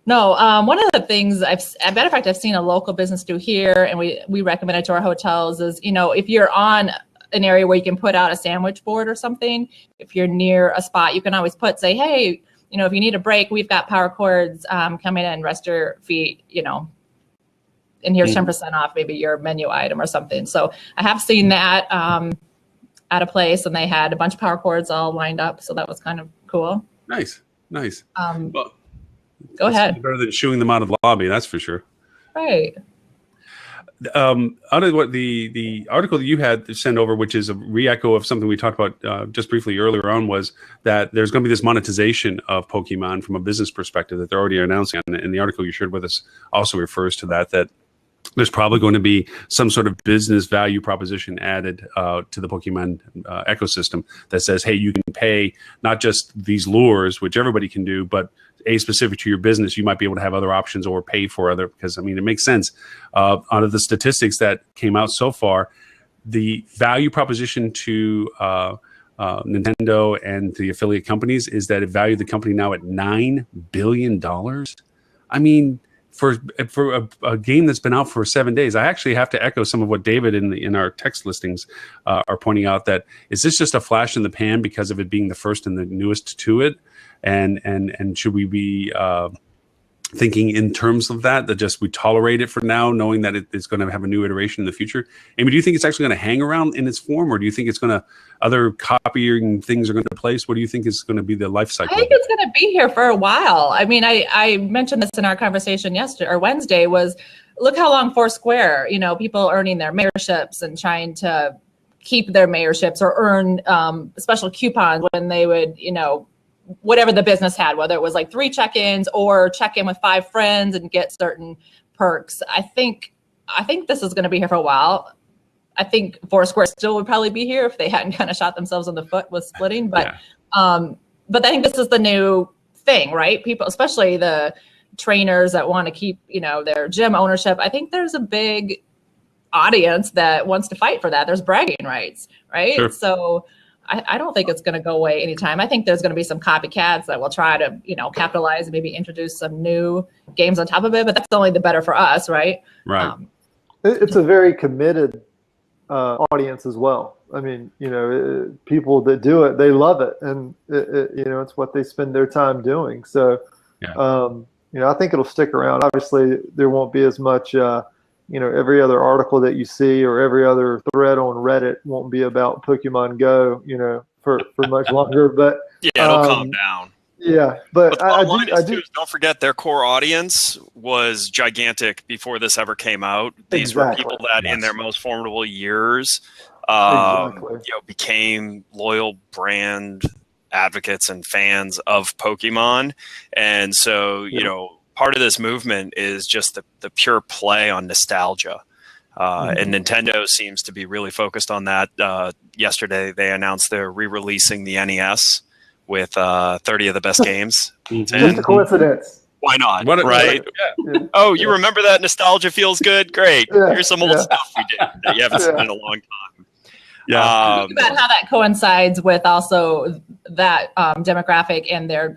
No, one of the things as a matter of fact, I've seen a local business do here, and we recommend it to our hotels is, you know, if you're on an area where you can put out a sandwich board or something, if you're near a spot, you can always say, hey, if you need a break, we've got power cords, come in and rest your feet, and here's 10% off maybe your menu item or something. So I have seen that at a place, and they had a bunch of power cords all lined up. So that was kind of cool. Nice. Well, go ahead. Better than shooing them out of the lobby, that's for sure. Right. Out of what the article that you had to send over, which is a re-echo of something we talked about just briefly earlier on, was that there's going to be this monetization of Pokemon from a business perspective that they're already announcing. And the article you shared with us also refers to that there's probably going to be some sort of business value proposition added to the Pokemon ecosystem that says, hey, you can pay not just these lures, which everybody can do, but specific to your business, you might be able to have other options or pay for other, because I mean, it makes sense. Out of the statistics that came out so far, the value proposition to Nintendo and the affiliate companies is that it valued the company now at $9 billion. I mean, for a game that's been out for 7 days, I actually have to echo some of what David in our text listings are pointing out, that is this just a flash in the pan because of it being the first and the newest to it? And should we be thinking in terms of that just we tolerate it for now, knowing that it's going to have a new iteration in the future? Aimee, do you think it's actually going to hang around in its form, or do you think it's going to, other copying things are going to place? What do you think is going to be the life cycle? I think it's going to be here for a while. I mean, I mentioned this in our conversation yesterday or Wednesday, was look how long Foursquare, people earning their mayorships and trying to keep their mayorships or earn special coupons when they would, whatever the business had, whether it was like 3 check-ins or check in with 5 friends and get certain perks. I think this is going to be here for a while. I think Foursquare still would probably be here if they hadn't kind of shot themselves in the foot with splitting. But I think this is the new thing, right? People, especially the trainers that want to keep, their gym ownership. I think there's a big audience that wants to fight for that. There's bragging rights, right? Sure. So I don't think it's going to go away anytime. I think there's going to be some copycats that will try to, capitalize and maybe introduce some new games on top of it. But that's only the better for us, right? Right. It's a very committed audience as well. I mean, people that do it, they love it, and it's what they spend their time doing. So, I think it'll stick around. Obviously, there won't be as much. Every other article that you see or every other thread on Reddit won't be about Pokemon Go, for much longer. But it'll calm down. Yeah, but I do. Don't forget, their core audience was gigantic before this ever came out. These were people that, in their most formidable years, became loyal brand advocates and fans of Pokemon, and so part of this movement is just the pure play on nostalgia. And Nintendo seems to be really focused on that. Yesterday, they announced they're re-releasing the NES with 30 of the best games. Just a coincidence. Why not? Right? Yeah. Oh, you remember that? Nostalgia feels good? Great. Here's some old stuff we did that you haven't seen in a long time. Yeah. Think about how that coincides with also that demographic and their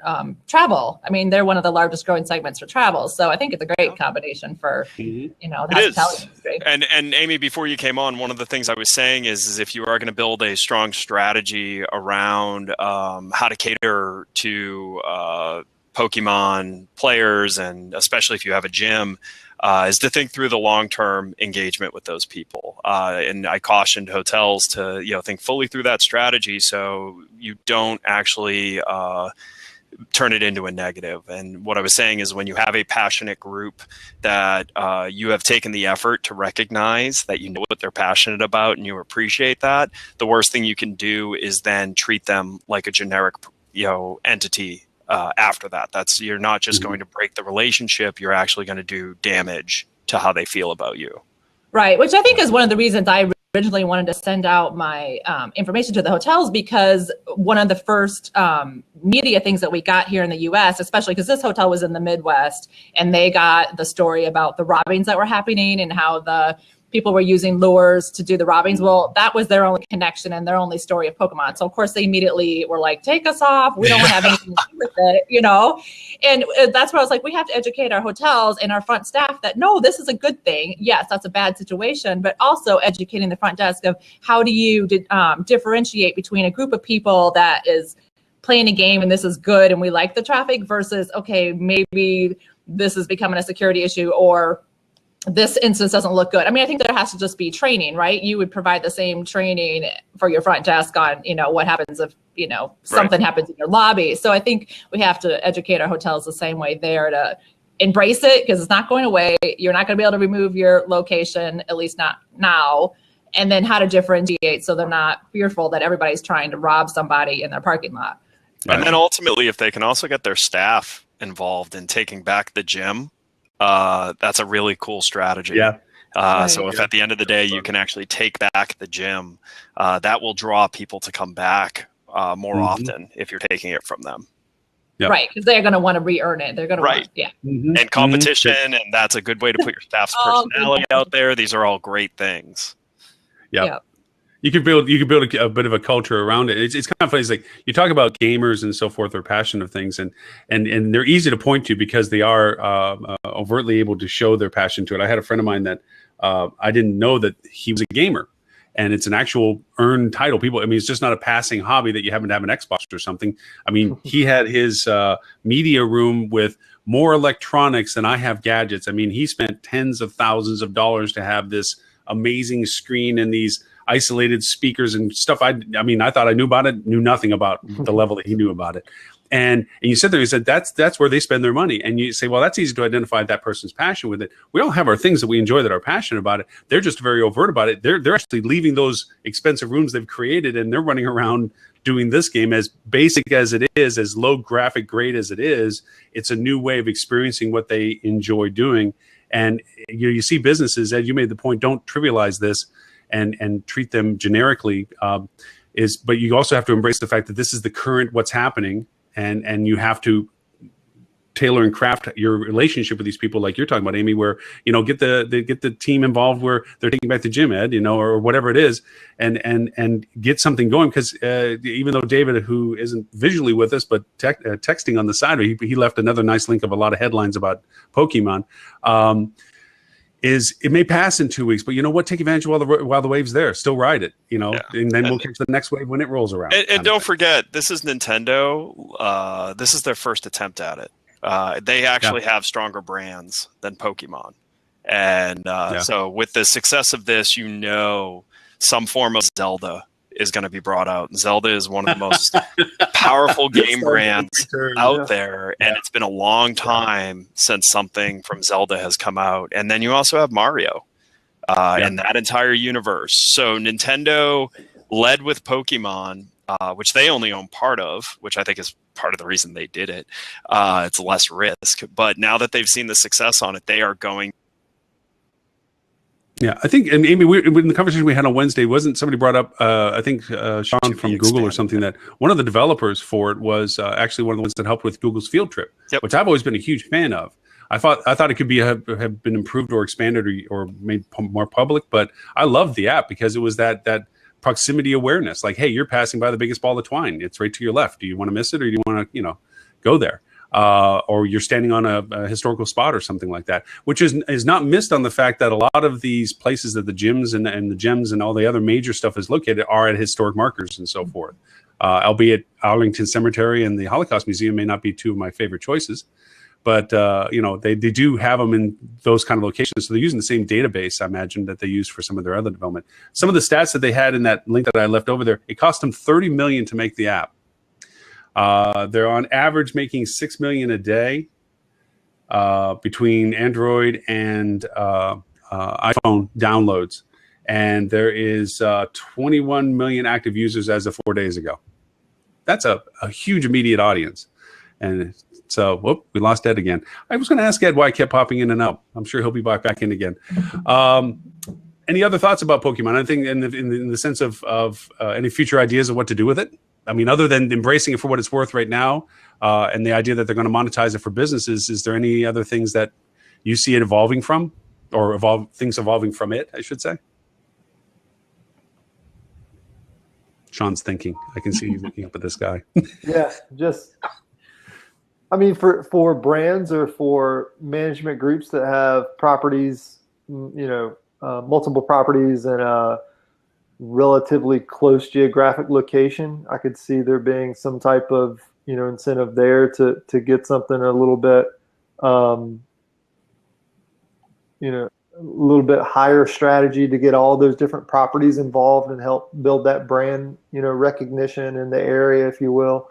travel. I mean, they're one of the largest growing segments for travel. So I think it's a great combination for, the hospitality industry. And Aimee, before you came on, one of the things I was saying is if you are going to build a strong strategy around how to cater to Pokemon players, and especially if you have a gym, is to think through the long-term engagement with those people. And I cautioned hotels to, think fully through that strategy so you don't actually turn it into a negative. And what I was saying is when you have a passionate group that you have taken the effort to recognize that you know what they're passionate about and you appreciate that, the worst thing you can do is then treat them like a generic, entity. After that, you're not just going to break the relationship, you're actually going to do damage to how they feel about you. Right, which I think is one of the reasons I originally wanted to send out my information to the hotels, because one of the first media things that we got here in the US, especially because this hotel was in the Midwest, and they got the story about the robbings that were happening and how the people were using lures to do the robbings. Well, that was their only connection and their only story of Pokemon. So of course they immediately were like, take us off. We don't have anything to do with it, And that's where I was like, we have to educate our hotels and our front staff that, no, this is a good thing. Yes, that's a bad situation, but also educating the front desk of how do you differentiate between a group of people that is playing a game and this is good and we like the traffic versus, okay, maybe this is becoming a security issue or this instance doesn't look good. I mean, I think there has to just be training, right? You would provide the same training for your front desk on, what happens if, something happens in your lobby. So I think we have to educate our hotels the same way there to embrace it because it's not going away. You're not going to be able to remove your location, at least not now. And then how to differentiate so they're not fearful that everybody's trying to rob somebody in their parking lot. And then ultimately, if they can also get their staff involved in taking back the gym, that's a really cool strategy. Yeah. So if at the end of the day you can actually take back the gym, that will draw people to come back more often if you're taking it from them. Yep. Right, because they're going to want to re-earn it. They're going to want, And competition, and that's a good way to put your staff's personality out there. These are all great things. Yeah. You could build a bit of a culture around it. It's kind of funny. It's like you talk about gamers and so forth, they're passionate of things, and they're easy to point to because they are overtly able to show their passion to it. I had a friend of mine that I didn't know that he was a gamer, and it's an actual earned title. It's just not a passing hobby that you happen to have an Xbox or something. I mean, he had his media room with more electronics than I have gadgets. I mean, he spent tens of thousands of dollars to have this amazing screen and these isolated speakers and stuff. I thought I knew about it, knew nothing about the level that he knew about it. And you sit there and you said, that's where they spend their money. And you say, well, that's easy to identify that person's passion with it. We all have our things that we enjoy that are passionate about it. They're just very overt about it. They're actually leaving those expensive rooms they've created and they're running around doing this game. As basic as it is, as low graphic grade as it is, it's a new way of experiencing what they enjoy doing. And you see businesses, Ed, you made the point, don't trivialize this and treat them generically. But you also have to embrace the fact that this is the current what's happening, and you have to tailor and craft your relationship with these people, like you're talking about, Aimee, where get the team involved where they're taking back the gym, Ed, or whatever it is, and get something going. Because even though David, who isn't visually with us but texting on the side, he left another nice link of a lot of headlines about Pokemon. It may pass in 2 weeks, but you know what? Take advantage while the wave's there. Still ride it, and then we'll catch the next wave when it rolls around. And don't forget, this is Nintendo. This is their first attempt at it. They actually have stronger brands than Pokemon. And so with the success of this, some form of Zelda is going to be brought out. Zelda is one of the most powerful game brands out there, and it's been a long time since something from Zelda has come out. And then you also have Mario and that entire universe. So Nintendo led with Pokemon, which they only own part of, which I think is part of the reason they did it. It's less risk. But now that they've seen the success on it, they are going. Yeah, I think, and Aimee, in the conversation we had on Wednesday, wasn't somebody brought up, I think Shawn from Google or something, that one of the developers for it was actually one of the ones that helped with Google's Field Trip, which I've always been a huge fan of. I thought it could have been improved or expanded or made more public, but I loved the app because it was that proximity awareness. Like, hey, you're passing by the biggest ball of twine. It's right to your left. Do you want to miss it, or do you want to, go there? Or you're standing on a historical spot or something like that, which is not missed on the fact that a lot of these places that the gyms and the gems and all the other major stuff is located are at historic markers and so forth. Albeit Arlington Cemetery and the Holocaust Museum may not be two of my favorite choices, but they do have them in those kind of locations. So they're using the same database, I imagine, that they use for some of their other development. Some of the stats that they had in that link that I left over there, it cost them $30 million to make the app. They're on average making $6 million a day between Android and iPhone downloads, and there is 21 million active users as of 4 days ago. That's a huge immediate audience, and so we lost Ed again. I was going to ask Ed why he kept popping in and out. I'm sure he'll be back in again. Any other thoughts about Pokemon? I think in the sense of any future ideas of what to do with it. I mean, other than embracing it for what it's worth right now, and the idea that they're going to monetize it for businesses, is there any other things that you see it evolving from, or things evolving from it, I should say? Shawn's thinking. I can see you looking up at this guy. Yeah, for brands or for management groups that have properties, multiple properties and relatively close geographic location, I could see there being some type of, incentive there to get something a little bit, a little bit higher strategy to get all those different properties involved and help build that brand, recognition in the area, if you will,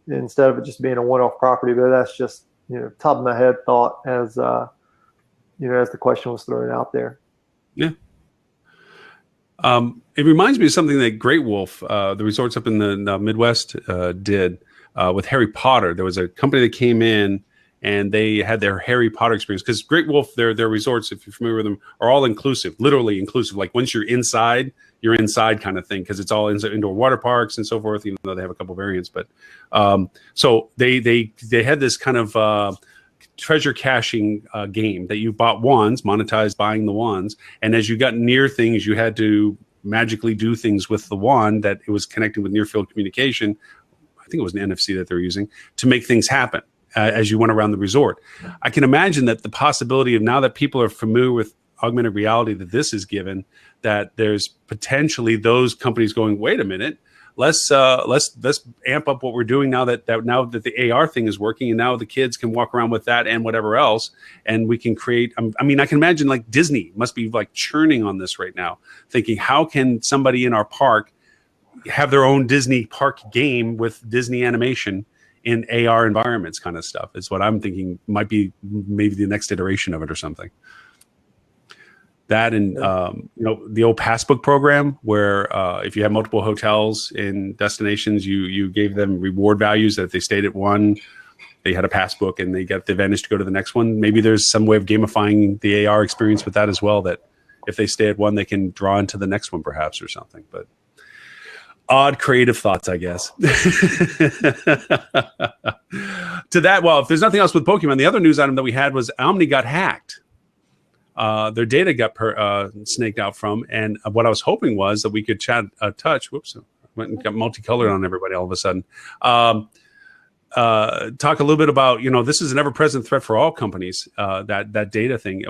instead of it just being a one-off property. But that's just, top of my head thought as the question was thrown out there. Yeah. It reminds me of something that Great Wolf, the resorts up in the Midwest, did with Harry Potter. There was a company that came in and they had their Harry Potter experience, because Great Wolf, their resorts, if you're familiar with them, are all inclusive, literally inclusive. Like once you're inside kind of thing, because it's all indoor water parks and so forth, even though they have a couple variants. But so they had this kind of treasure caching game that you bought wands, monetized buying the wands, and as you got near things, you had to magically do things with the wand that it was connecting with near field communication. I think it was an NFC that they were using to make things happen as you went around the resort. I can imagine that the possibility of, now that people are familiar with augmented reality that this is given, that there's potentially those companies going, wait a minute, let's amp up what we're doing now that the AR thing is working, and now the kids can walk around with that and whatever else, and we can create. I mean, I can imagine like Disney must be like churning on this right now, thinking, how can somebody in our park have their own Disney park game with Disney animation in AR environments, kind of stuff, is what I'm thinking might be maybe the next iteration of it or something. That and the old passbook program, where if you have multiple hotels in destinations, you gave them reward values that if they stayed at one, they had a passbook and they got the advantage to go to the next one. Maybe there's some way of gamifying the AR experience with that as well, that if they stay at one, they can draw into the next one perhaps or something. But odd creative thoughts, I guess. To that, well, if there's nothing else with Pokemon, the other news item that we had was Aimee got hacked. Their data got snaked out from, and what I was hoping was that we could chat touch. Whoops, went and got multicolored on everybody all of a sudden. Talk a little bit about, this is an ever-present threat for all companies. That data thing.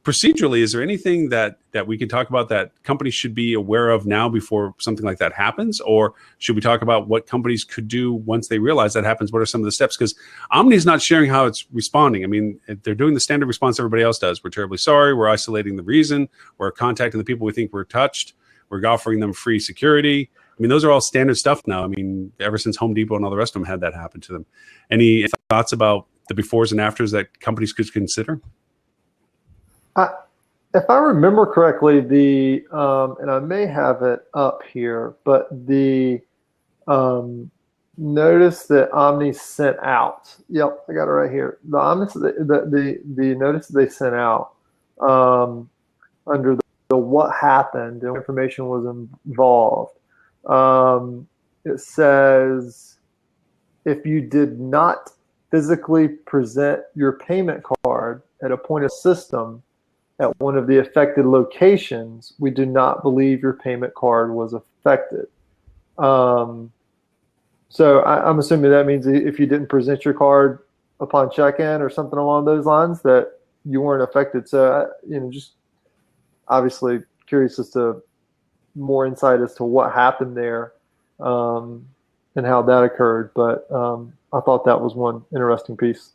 Procedurally, is there anything that we can talk about that companies should be aware of now before something like that happens? Or should we talk about what companies could do once they realize that happens? What are some of the steps? Because Aimee not sharing how it's responding. I mean, they're doing the standard response everybody else does. We're terribly sorry. We're isolating the reason. We're contacting the people we think were touched. We're offering them free security. I mean, those are all standard stuff now. I mean, ever since Home Depot and all the rest of them had that happen to them. Any thoughts about the befores and afters that companies could consider? If I remember correctly, and I may have it up here, but the notice that Aimee sent out. Yep, I got it right here. The notice that they sent out under the what happened and what information was involved. It says, if you did not physically present your payment card at a point of system at one of the affected locations, we do not believe your payment card was affected. So I'm assuming that means if you didn't present your card upon check-in or something along those lines, that you weren't affected. So, just obviously curious as to more insight as to what happened there and how that occurred. But I thought that was one interesting piece.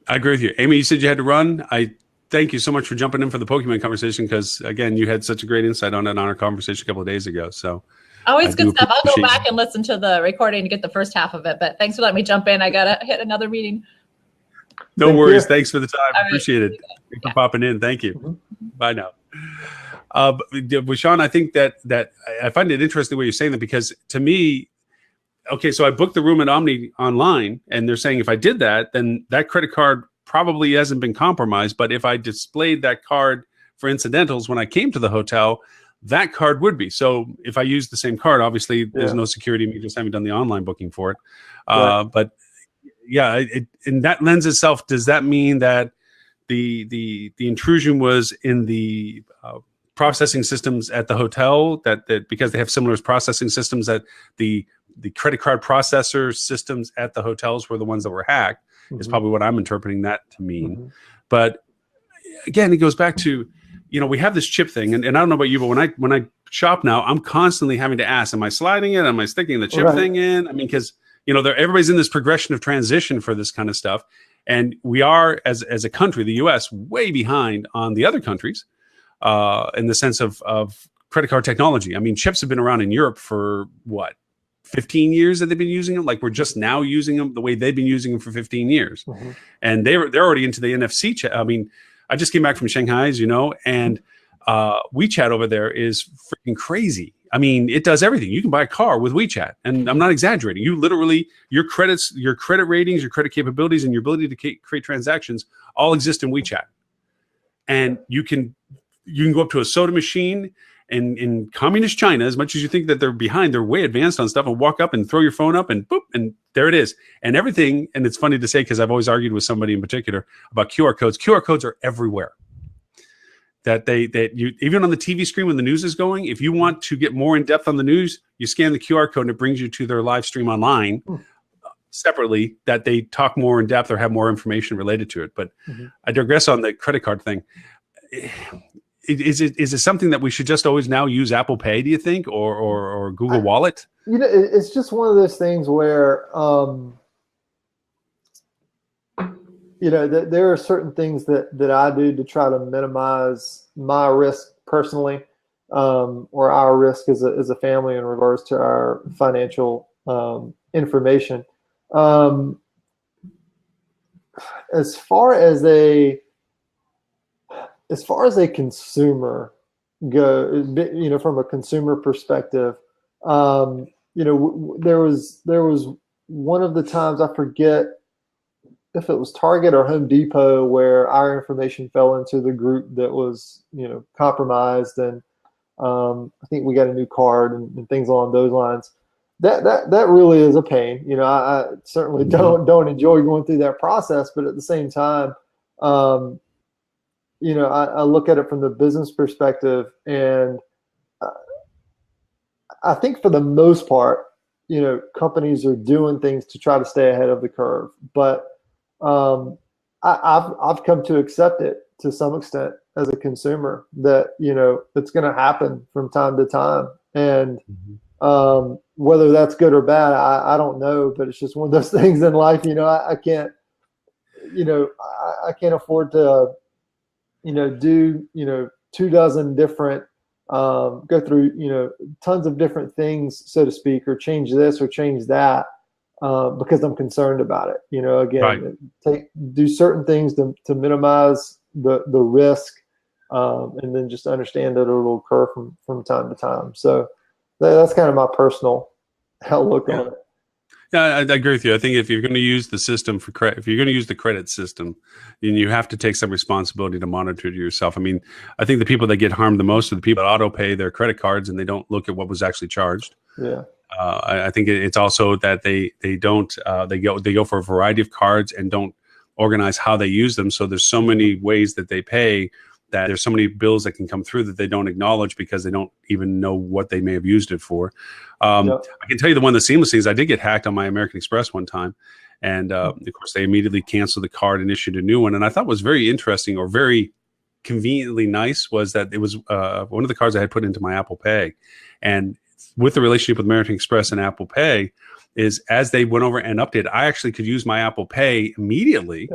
I agree with you. Aimee, you said you had to run. I thank you so much for jumping in for the Pokemon conversation, because, again, you had such a great insight on it on our conversation a couple of days ago. So always good stuff. I'll go back and listen to the recording to get the first half of it. But thanks for letting me jump in. I got to hit another meeting. No worries. Thanks for the time. All Appreciate it. Thanks for popping in. Thank you. Mm-hmm. Bye now. With Shawn, I think that I find it interesting the way you're saying that, because to me, okay, so I booked the room at Aimee online, and they're saying if I did that, then that credit card probably hasn't been compromised. But if I displayed that card for incidentals when I came to the hotel, that card would be. So if I use the same card, obviously there's no security, me just having done the online booking for it. Right. But yeah, and that lends itself. Does that mean that the intrusion was in the processing systems at the hotel, that because they have similar processing systems, that the credit card processor systems at the hotels were the ones that were hacked? Mm-hmm. Is probably what I'm interpreting that to mean. Mm-hmm. But again, it goes back to, we have this chip thing, and I don't know about you, but when I shop now, I'm constantly having to ask, am I sliding it? Am I sticking the chip thing in? I mean, because everybody's in this progression of transition for this kind of stuff, and we are as a country, the U.S., way behind on the other countries in the sense of credit card technology. I mean, chips have been around in Europe for what, 15 years that they've been using them. Like, we're just now using them the way they've been using them for 15 years, and they're already into the NFC. I mean, I just came back from Shanghai, as you know, and WeChat over there is freaking crazy. I mean, it does everything. You can buy a car with WeChat, and I'm not exaggerating. You literally, your credit ratings, your credit capabilities, and your ability to create transactions all exist in WeChat. And you can go up to a soda machine in communist China, as much as you think that they're behind, they're way advanced on stuff, and walk up and throw your phone up and boop, and there it is. And everything, and it's funny to say because I've always argued with somebody in particular about QR codes. QR codes are everywhere. That you, even on the TV screen when the news is going, if you want to get more in depth on the news, you scan the QR code and it brings you to their live stream online separately, that they talk more in depth or have more information related to it. But I digress on the credit card thing. Is it something that we should just always now use Apple Pay, do you think, or Google Wallet? It's just one of those things where there are certain things that I do to try to minimize my risk personally, or our risk as a family in regards to our financial information. As far as a consumer go, from a consumer perspective, there was one of the times, I forget if it was Target or Home Depot, where our information fell into the group that was, compromised, and I think we got a new card and things along those lines. That really is a pain. I certainly don't enjoy going through that process, but at the same time, I look at it from the business perspective, and I think for the most part, companies are doing things to try to stay ahead of the curve. But I've come to accept it to some extent as a consumer, that it's going to happen from time to time, and whether that's good or bad, I don't know. But it's just one of those things in life. I can't afford to do 24 different go through tons of different things, so to speak, or change this or change that because I'm concerned about it. Again, do certain things to minimize the risk, and then just understand that it'll occur from time to time. So that's kind of my personal outlook on it. Yeah, I agree with you. I think if you're going to use the system for credit, if you're going to use the credit system, then you have to take some responsibility to monitor it yourself. I mean, I think the people that get harmed the most are the people that auto pay their credit cards and they don't look at what was actually charged. Yeah. I think it's also that they go for a variety of cards and don't organize how they use them. So there's so many ways that they pay, that there's so many bills that can come through that they don't acknowledge because they don't even know what they may have used it for. I can tell you the one that seamlessly is I did get hacked on my American Express one time. And of course, they immediately canceled the card and issued a new one. And I thought was very interesting, or very conveniently nice, was that it was one of the cards I had put into my Apple Pay. And with the relationship with American Express and Apple Pay, is as they went over and updated, I actually could use my Apple Pay immediately.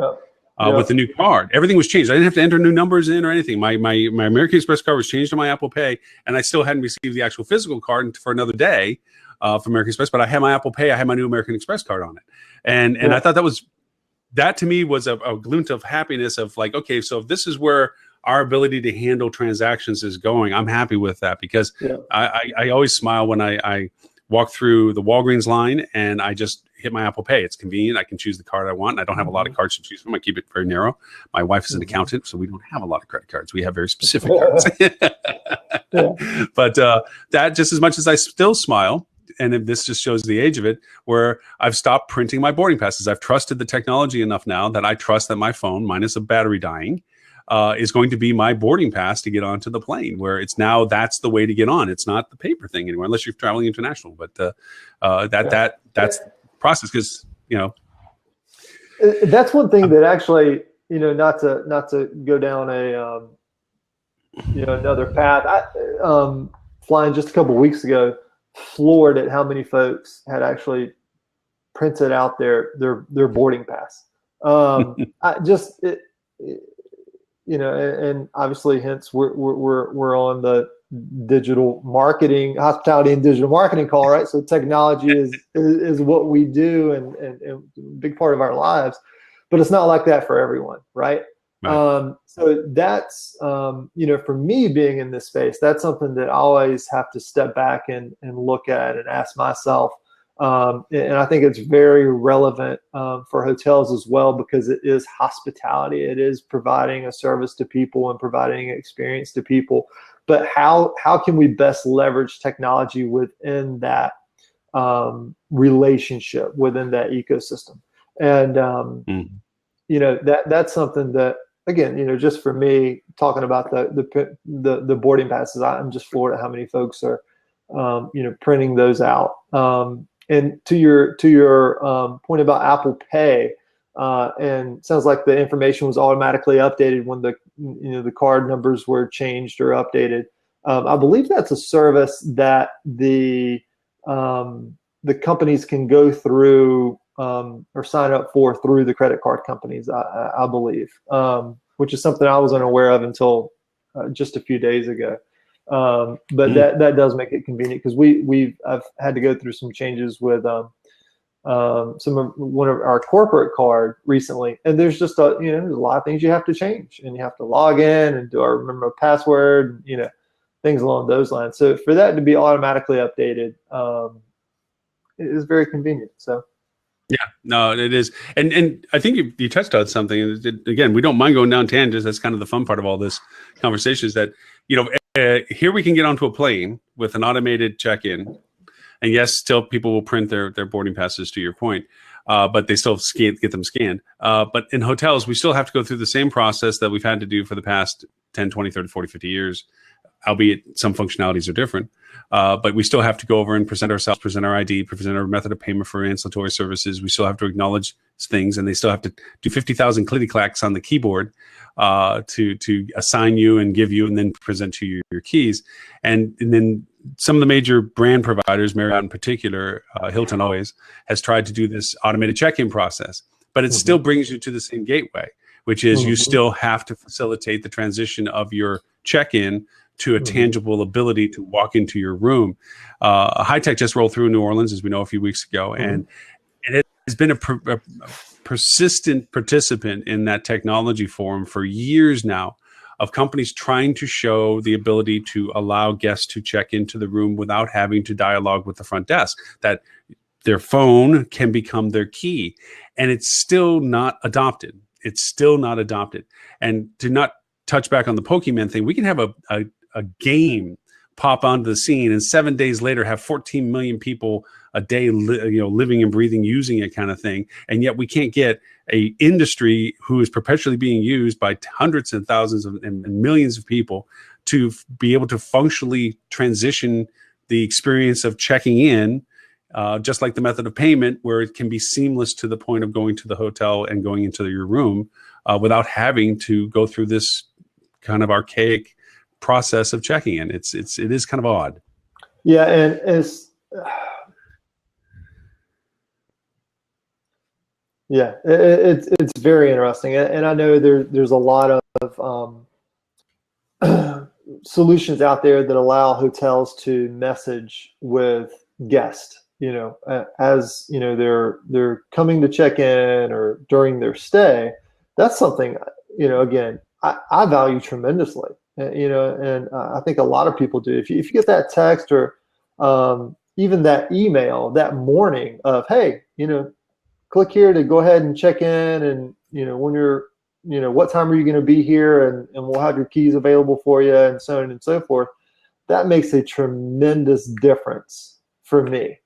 With the new card. Everything was changed. I didn't have to enter new numbers in or anything. My American Express card was changed to my Apple Pay, and I still hadn't received the actual physical card for another day from American Express, but I had my Apple Pay. I had my new American Express card on it. And I thought that to me was a glint of happiness of like, okay, so if this is where our ability to handle transactions is going, I'm happy with that, because I always smile when I walk through the Walgreens line and I just hit my Apple Pay. It's convenient. I can choose the card I want. I don't have a lot of cards to choose from. I keep it very narrow. My wife is an accountant, so we don't have a lot of credit cards. We have very specific cards. But that, just as much as I still smile, and this just shows the age of it, where I've stopped printing my boarding passes. I've trusted the technology enough now that I trust that my phone, minus a battery dying, is going to be my boarding pass to get onto the plane, where it's now that's the way to get on. It's not the paper thing anymore, unless you're traveling international. But that's the process, because that's one thing that actually, not to go down another path. Flying just a couple of weeks ago, floored at how many folks had actually printed out their boarding pass. And obviously, hence we're on the digital marketing, hospitality and digital marketing call, right? So technology is what we do and a big part of our lives, but it's not like that for everyone, right? Right. So that's, for me being in this space, that's something that I always have to step back and look at and ask myself. And I think it's very relevant for hotels as well, because it is hospitality. It is providing a service to people and providing an experience to people. But how can we best leverage technology within that relationship, within that ecosystem? And that's something that, again, just for me, talking about the boarding passes, I'm just floored at how many folks are printing those out. And to your point about Apple Pay, and sounds like the information was automatically updated when the card numbers were changed or updated. I believe that's a service that the companies can go through or sign up for through the credit card companies, I believe, which is something I was unaware of until just a few days ago. But that does make it convenient, because I've had to go through some changes with one of our corporate card recently, and there's just there's a lot of things you have to change, and you have to log in and do I remember a password, things along those lines. So for that to be automatically updated, it is very convenient. So. Yeah, no, it is. And I think you touched on something. Again, we don't mind going down tangents. That's kind of the fun part of all this conversation, is that, here we can get onto a plane with an automated check-in. And yes, still people will print their boarding passes, to your point, but they still get them scanned. But in hotels, we still have to go through the same process that we've had to do for the past 10, 20, 30, 40, 50 years, albeit some functionalities are different. But we still have to go over and present ourselves, present our ID, present our method of payment for ancillary services. We still have to acknowledge things, and they still have to do 50,000 clicky-clacks on the keyboard to assign you and give you and then present to you your keys. And then some of the major brand providers, Marriott in particular, Hilton always, has tried to do this automated check-in process. But it still brings you to the same gateway, which is you still have to facilitate the transition of your check-in to a tangible ability to walk into your room. High Tech just rolled through New Orleans, as we know, a few weeks ago, and it has been a persistent participant in that technology forum for years now, of companies trying to show the ability to allow guests to check into the room without having to dialogue with the front desk, that their phone can become their key. And it's still not adopted. And to not touch back on the Pokemon thing, we can have a game pop onto the scene, and 7 days later have 14 million people a day, living and breathing, using it, kind of thing. And yet we can't get a industry who is perpetually being used by hundreds and thousands and millions of people to be able to functionally transition the experience of checking in, just like the method of payment, where it can be seamless to the point of going to the hotel and going into your room without having to go through this kind of archaic process of checking in. It is kind of odd. Yeah, and it's very interesting, and I know there's a lot of solutions out there that allow hotels to message with guests, as they're coming to check in or during their stay. That's something, again, I value tremendously. And I think a lot of people do. If you get that text or even that email that morning of, hey, click here to go ahead and check in, and when you're, what time are you going to be here, and we'll have your keys available for you, and so on and so forth. That makes a tremendous difference for me.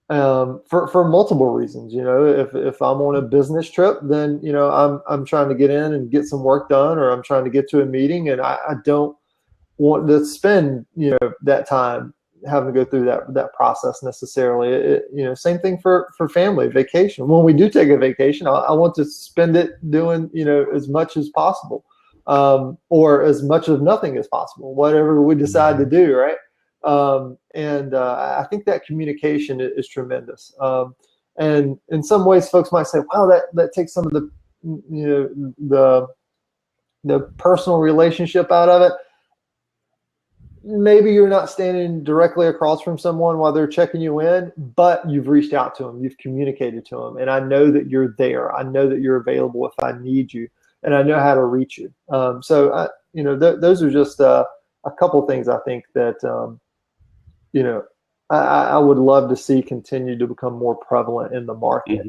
For multiple reasons. If I'm on a business trip, then I'm trying to get in and get some work done, or I'm trying to get to a meeting, and I don't want to spend that time having to go through that process necessarily. Same thing for family vacation. When we do take a vacation, I want to spend it doing as much as possible. or as much of nothing as possible, whatever we decide to do, right? I think that communication is tremendous. And in some ways, folks might say, "Wow, that takes some of the, the personal relationship out of it." Maybe you're not standing directly across from someone while they're checking you in, but you've reached out to them, you've communicated to them, and I know that you're there. I know that you're available if I need you, and I know how to reach you. Those are just a couple things I think that I would love to see continue to become more prevalent in the market.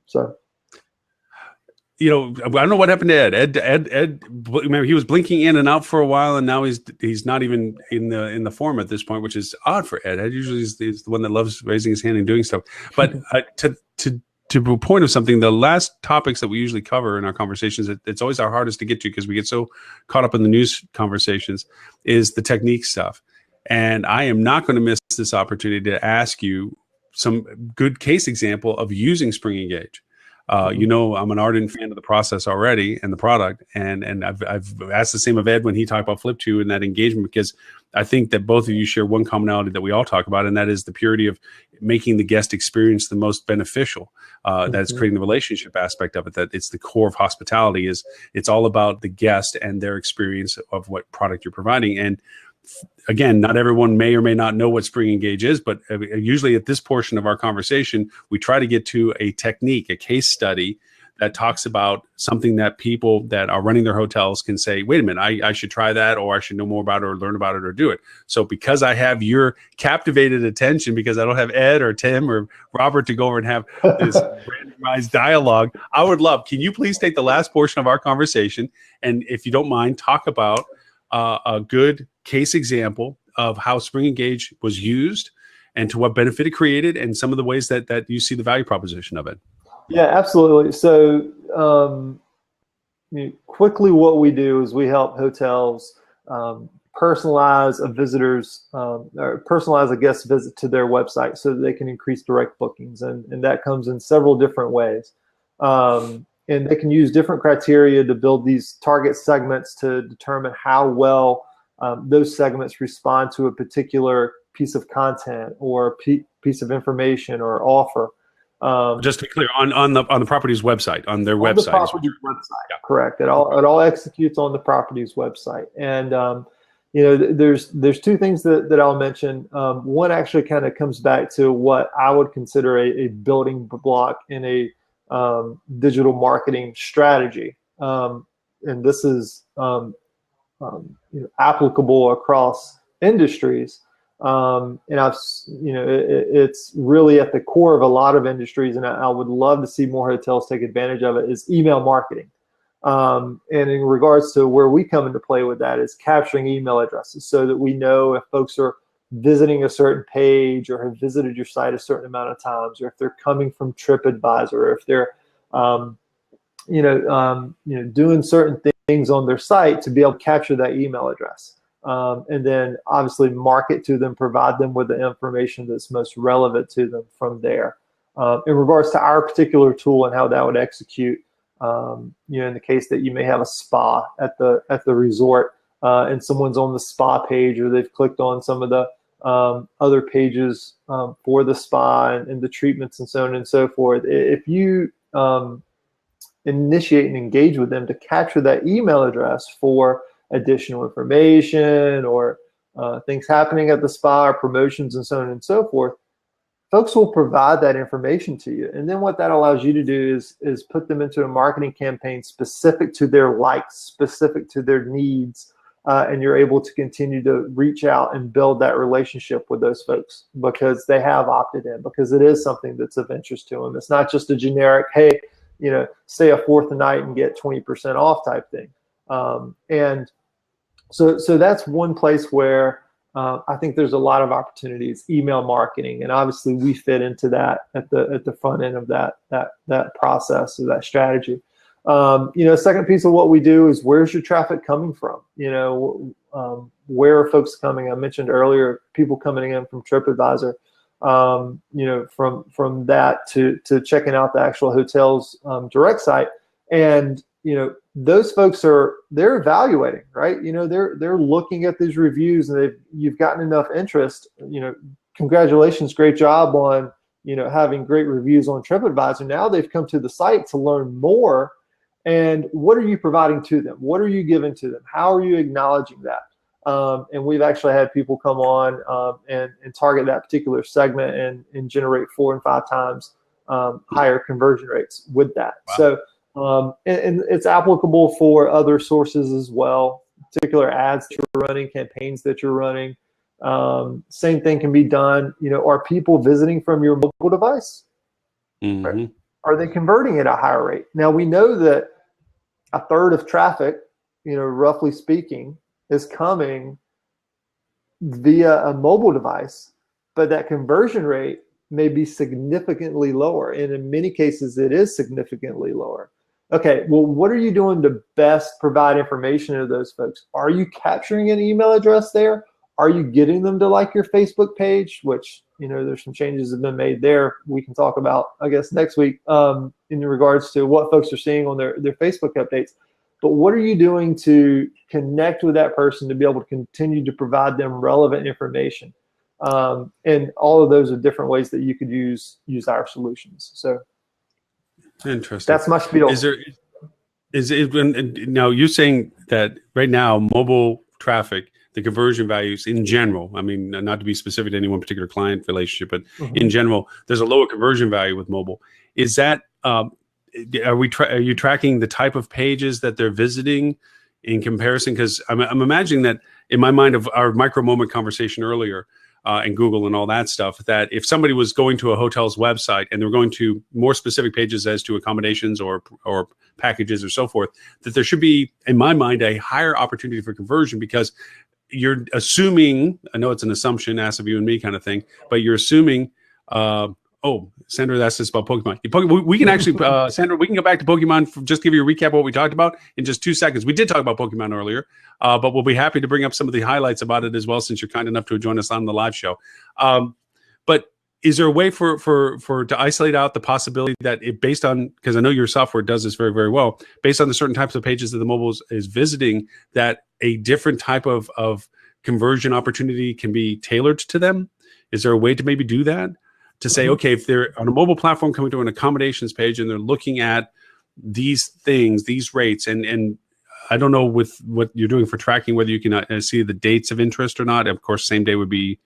So. I don't know what happened to Ed. Ed, remember, he was blinking in and out for a while, and now he's not even in the forum at this point, which is odd for Ed. Ed usually is the one that loves raising his hand and doing stuff. But to a point of something, the last topics that we usually cover in our conversations, it's always our hardest to get to because we get so caught up in the news conversations, is the technique stuff. And I am not going to miss this opportunity to ask you some good case example of using Spring Engage. I'm an ardent fan of the process already and the product, and I've asked the same of Ed when he talked about Flip.to and that engagement, because I think that both of you share one commonality that we all talk about, and that is the purity of making the guest experience the most beneficial. That's creating the relationship aspect of it. That it's the core of hospitality. It's all about the guest and their experience of what product you're providing. And again, not everyone may or may not know what Spring Engage is, but usually at this portion of our conversation, we try to get to a technique, a case study that talks about something that people that are running their hotels can say, wait a minute, I should try that, or I should know more about it, or learn about it, or do it. So because I have your captivated attention, because I don't have Ed or Tim or Robert to go over and have this randomized dialogue, I would love, can you please take the last portion of our conversation, and if you don't mind, talk about a good case example of how Spring Engage was used and to what benefit it created, and some of the ways that you see the value proposition of it. Yeah, absolutely. So quickly, what we do is we help hotels personalize a guest visit to their website so that they can increase direct bookings, and that comes in several different ways. And they can use different criteria to build these target segments to determine how well those segments respond to a particular piece of content or piece of information or offer. Just to be clear, on the property's website, on their website. The property's website, yeah. Correct. It all executes on the property's website. And there's two things that I'll mention. One actually kind of comes back to what I would consider a building block in a digital marketing strategy, and this is applicable across industries. It's really at the core of a lot of industries, and I would love to see more hotels take advantage of it, is email marketing. And in regards to where we come into play with that is capturing email addresses so that we know if folks are visiting a certain page or have visited your site a certain amount of times, or if they're coming from TripAdvisor, or if they're doing certain things on their site, to be able to capture that email address. And then obviously market to them, provide them with the information that's most relevant to them from there. In regards to our particular tool and how that would execute, in the case that you may have a spa at the resort, and someone's on the spa page, or they've clicked on some of the other pages for the spa and the treatments and so on and so forth. If you initiate and engage with them to capture that email address for additional information or things happening at the spa or promotions and so on and so forth, folks will provide that information to you. And then what that allows you to do is put them into a marketing campaign specific to their likes, specific to their needs, and you're able to continue to reach out and build that relationship with those folks because they have opted in, because it is something that's of interest to them. It's not just a generic, hey, stay a fourth night and get 20% off type thing. And so that's one place where I think there's a lot of opportunities, email marketing, and obviously we fit into that at the front end of that process or that strategy. Second piece of what we do is, where's your traffic coming from? Where are folks coming? I mentioned earlier people coming in from TripAdvisor. From that to checking out the actual hotel's direct site. And those folks they're evaluating, right? They're looking at these reviews, and you've gotten enough interest. Congratulations, great job on having great reviews on TripAdvisor. Now they've come to the site to learn more. And what are you providing to them? What are you giving to them? How are you acknowledging that? And we've actually had people come on and target that particular segment and generate 4 and 5 times higher conversion rates with that. Wow. So, and it's applicable for other sources as well, particular ads that you're running, campaigns that you're running. Same thing can be done. Are people visiting from your mobile device? Mm-hmm. Right? Are they converting at a higher rate? Now, we know that a third of traffic, roughly speaking, is coming via a mobile device, but that conversion rate may be significantly lower. And in many cases, it is significantly lower. Okay, well, what are you doing to best provide information to those folks? Are you capturing an email address there? Are you getting them to like your Facebook page, which, there's some changes that have been made there we can talk about, I guess, next week in regards to what folks are seeing on their Facebook updates. But what are you doing to connect with that person to be able to continue to provide them relevant information? And all of those are different ways that you could use our solutions. So interesting. That's my spiel. Now you're saying that right now mobile traffic, the conversion values in general, I mean, not to be specific to any one particular client relationship, but in general, there's a lower conversion value with mobile. Is that, are you tracking the type of pages that they're visiting in comparison? Because I'm imagining that in my mind of our micro moment conversation earlier and Google and all that stuff, that if somebody was going to a hotel's website and they're going to more specific pages as to accommodations or packages or so forth, that there should be, in my mind, a higher opportunity for conversion, because you're assuming, I know it's an assumption, ask of you and me kind of thing, but you're assuming, Sandra asked us about Pokemon. We can actually, Sandra, we can go back to Pokemon, just give you a recap of what we talked about in just 2 seconds. We did talk about Pokemon earlier, but we'll be happy to bring up some of the highlights about it as well, since you're kind enough to join us on the live show. But is there a way for to isolate out the possibility that it, based on, because I know your software does this very, very well, based on the certain types of pages that the mobile is visiting, that a different type of conversion opportunity can be tailored to them? Is there a way to maybe do that? To say, okay, if they're on a mobile platform coming to an accommodations page and they're looking at these things, these rates, and I don't know with what you're doing for tracking, whether you can see the dates of interest or not. Of course, same day would be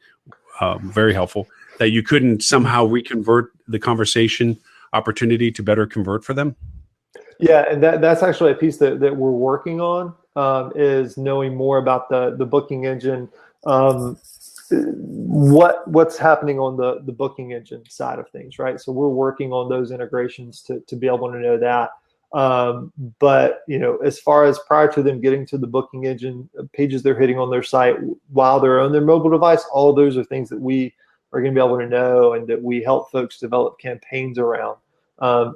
very helpful. That you couldn't somehow reconvert the conversation opportunity to better convert for them? Yeah, and that's actually a piece that we're working on, is knowing more about the booking engine, what's happening on the booking engine side of things, right? So we're working on those integrations to be able to know that. But as far as prior to them getting to the booking engine pages they're hitting on their site while they're on their mobile device, all of those are things that we are going to be able to know, and that we help folks develop campaigns around,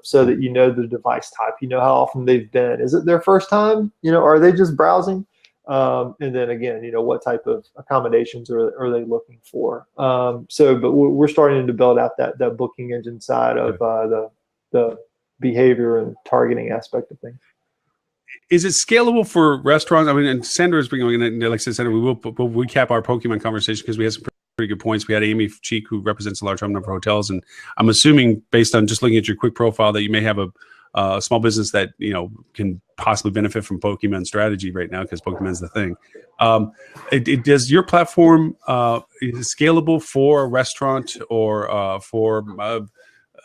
so that the device type, how often they've been. Is it their first time? Are they just browsing? And then again, what type of accommodations are they looking for? But we're starting to build out that booking engine side of the behavior and targeting aspect of things. Is it scalable for restaurants? I mean, and Sandra is bringing in, like I said, Sandra, we'll recap our Pokemon conversation because we had some pretty good points. We had Aimee Cheek, who represents a large number of hotels, and I'm assuming, based on just looking at your quick profile, that you may have a small business that can possibly benefit from Pokemon strategy right now, because Pokemon's the thing. Does your platform is scalable for a restaurant or for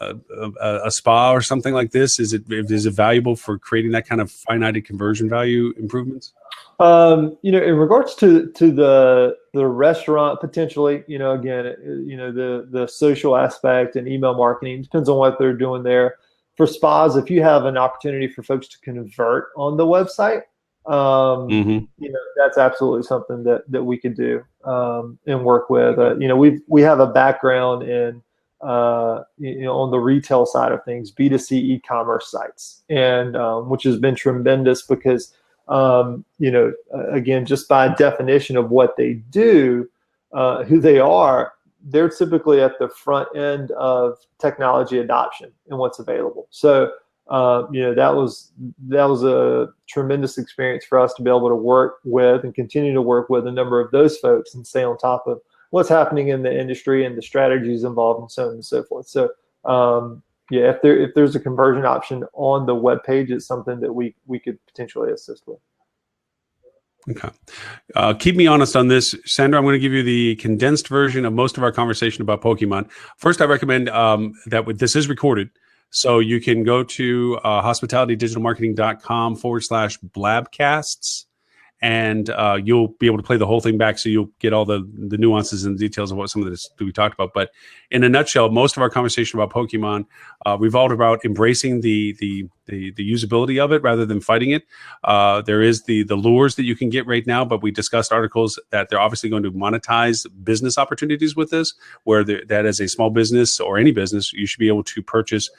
a spa or something like this? Is it valuable for creating that kind of finite conversion value improvements? In regards to the restaurant, potentially, again, the social aspect and email marketing depends on what they're doing there. For spas, if you have an opportunity for folks to convert on the website, that's absolutely something that we could do and work with. We have a background in on the retail side of things, B2C e-commerce sites, and which has been tremendous because again, just by definition of what they do, who they are, they're typically at the front end of technology adoption and what's available. So That was a tremendous experience for us to be able to work with and continue to work with a number of those folks and stay on top of what's happening in the industry and the strategies involved and so on and so forth. So if there's a conversion option on the web page, it's something that we could potentially assist with. Okay. Keep me honest on this. Sandra, I'm going to give you the condensed version of most of our conversation about Pokemon. First, I recommend that this is recorded. So you can go to hospitalitydigitalmarketing.com/blabcasts, and you'll be able to play the whole thing back, so you'll get all the nuances and details of what some of this we talked about. But in a nutshell, most of our conversation about Pokemon revolved about embracing the usability of it rather than fighting it. There is the lures that you can get right now, but we discussed articles that they're obviously going to monetize business opportunities with this, where that as a small business or any business, you should be able to purchase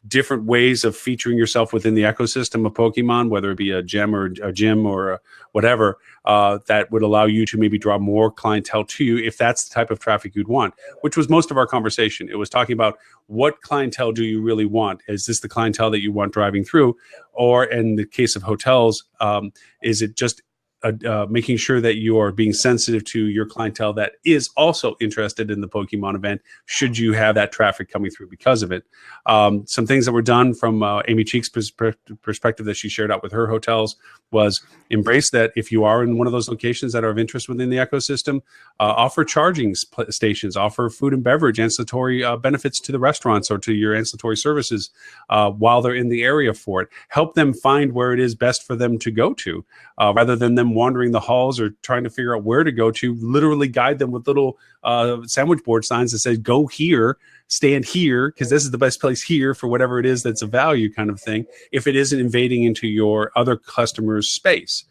different ways of featuring yourself within the ecosystem of Pokemon, whether it be a gem or a gym or whatever, that would allow you to maybe draw more clientele to you if that's the type of traffic you'd want, which was most of our conversation. It was talking about what clientele do you really want? Is this the clientele that you want driving through? Or in the case of hotels, is it just making sure that you are being sensitive to your clientele that is also interested in the Pokemon event, should you have that traffic coming through because of it. Some things that were done from Aimee Cheek's perspective that she shared out with her hotels was embrace that if you are in one of those locations that are of interest within the ecosystem, offer charging stations, offer food and beverage ancillary benefits to the restaurants or to your ancillary services while they're in the area for it. Help them find where it is best for them to go to, rather than them wandering the halls or trying to figure out where to go to. Literally guide them with little sandwich board signs that say, go here, stand here, because this is the best place here for whatever it is that's a value kind of thing, if it isn't invading into your other customers' space.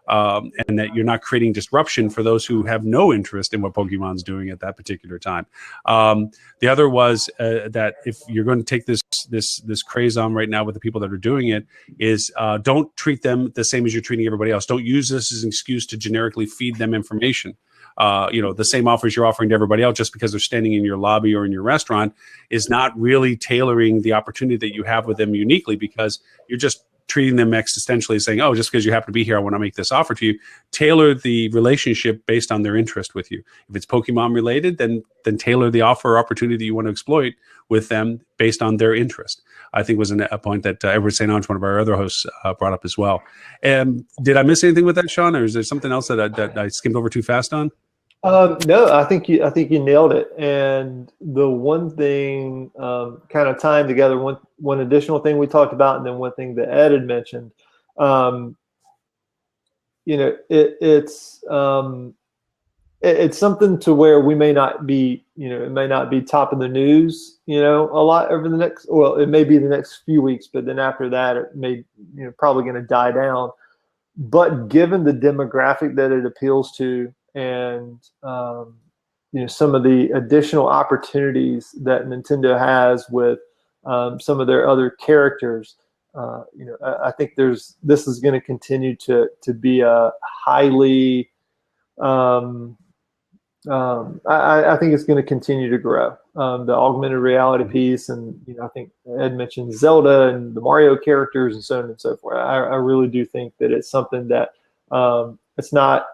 And that you're not creating disruption for those who have no interest in what Pokemon's doing at that particular time. The other was that if you're going to take this craze on right now with the people that are doing it, is don't treat them the same as you're treating everybody else. Don't use this as an excuse to generically feed them information. The same offers you're offering to everybody else just because they're standing in your lobby or in your restaurant is not really tailoring the opportunity that you have with them uniquely, because you're just treating them existentially, saying, oh, just because you happen to be here, I want to make this offer to you. Tailor the relationship based on their interest with you. If it's Pokemon related, then tailor the offer or opportunity that you want to exploit with them based on their interest. I think was a point that Edward StOnge, one of our other hosts, brought up as well. Did I miss anything with that, Shawn, or is there something else that I skimmed over too fast on? No, I think you nailed it. And the one thing, kind of tying together one additional thing we talked about, and then one thing that Ed had mentioned, it's something to where we may not be, it may not be top of the news, a lot over the next, well, it may be the next few weeks, but then after that, it may, probably going to die down. But given the demographic that it appeals to, and some of the additional opportunities that Nintendo has with some of their other characters, I think this is going to continue to be a highly, I think it's going to continue to grow. The augmented reality piece, and I think Ed mentioned Zelda and the Mario characters and so on and so forth. I really do think that it's something that it's not.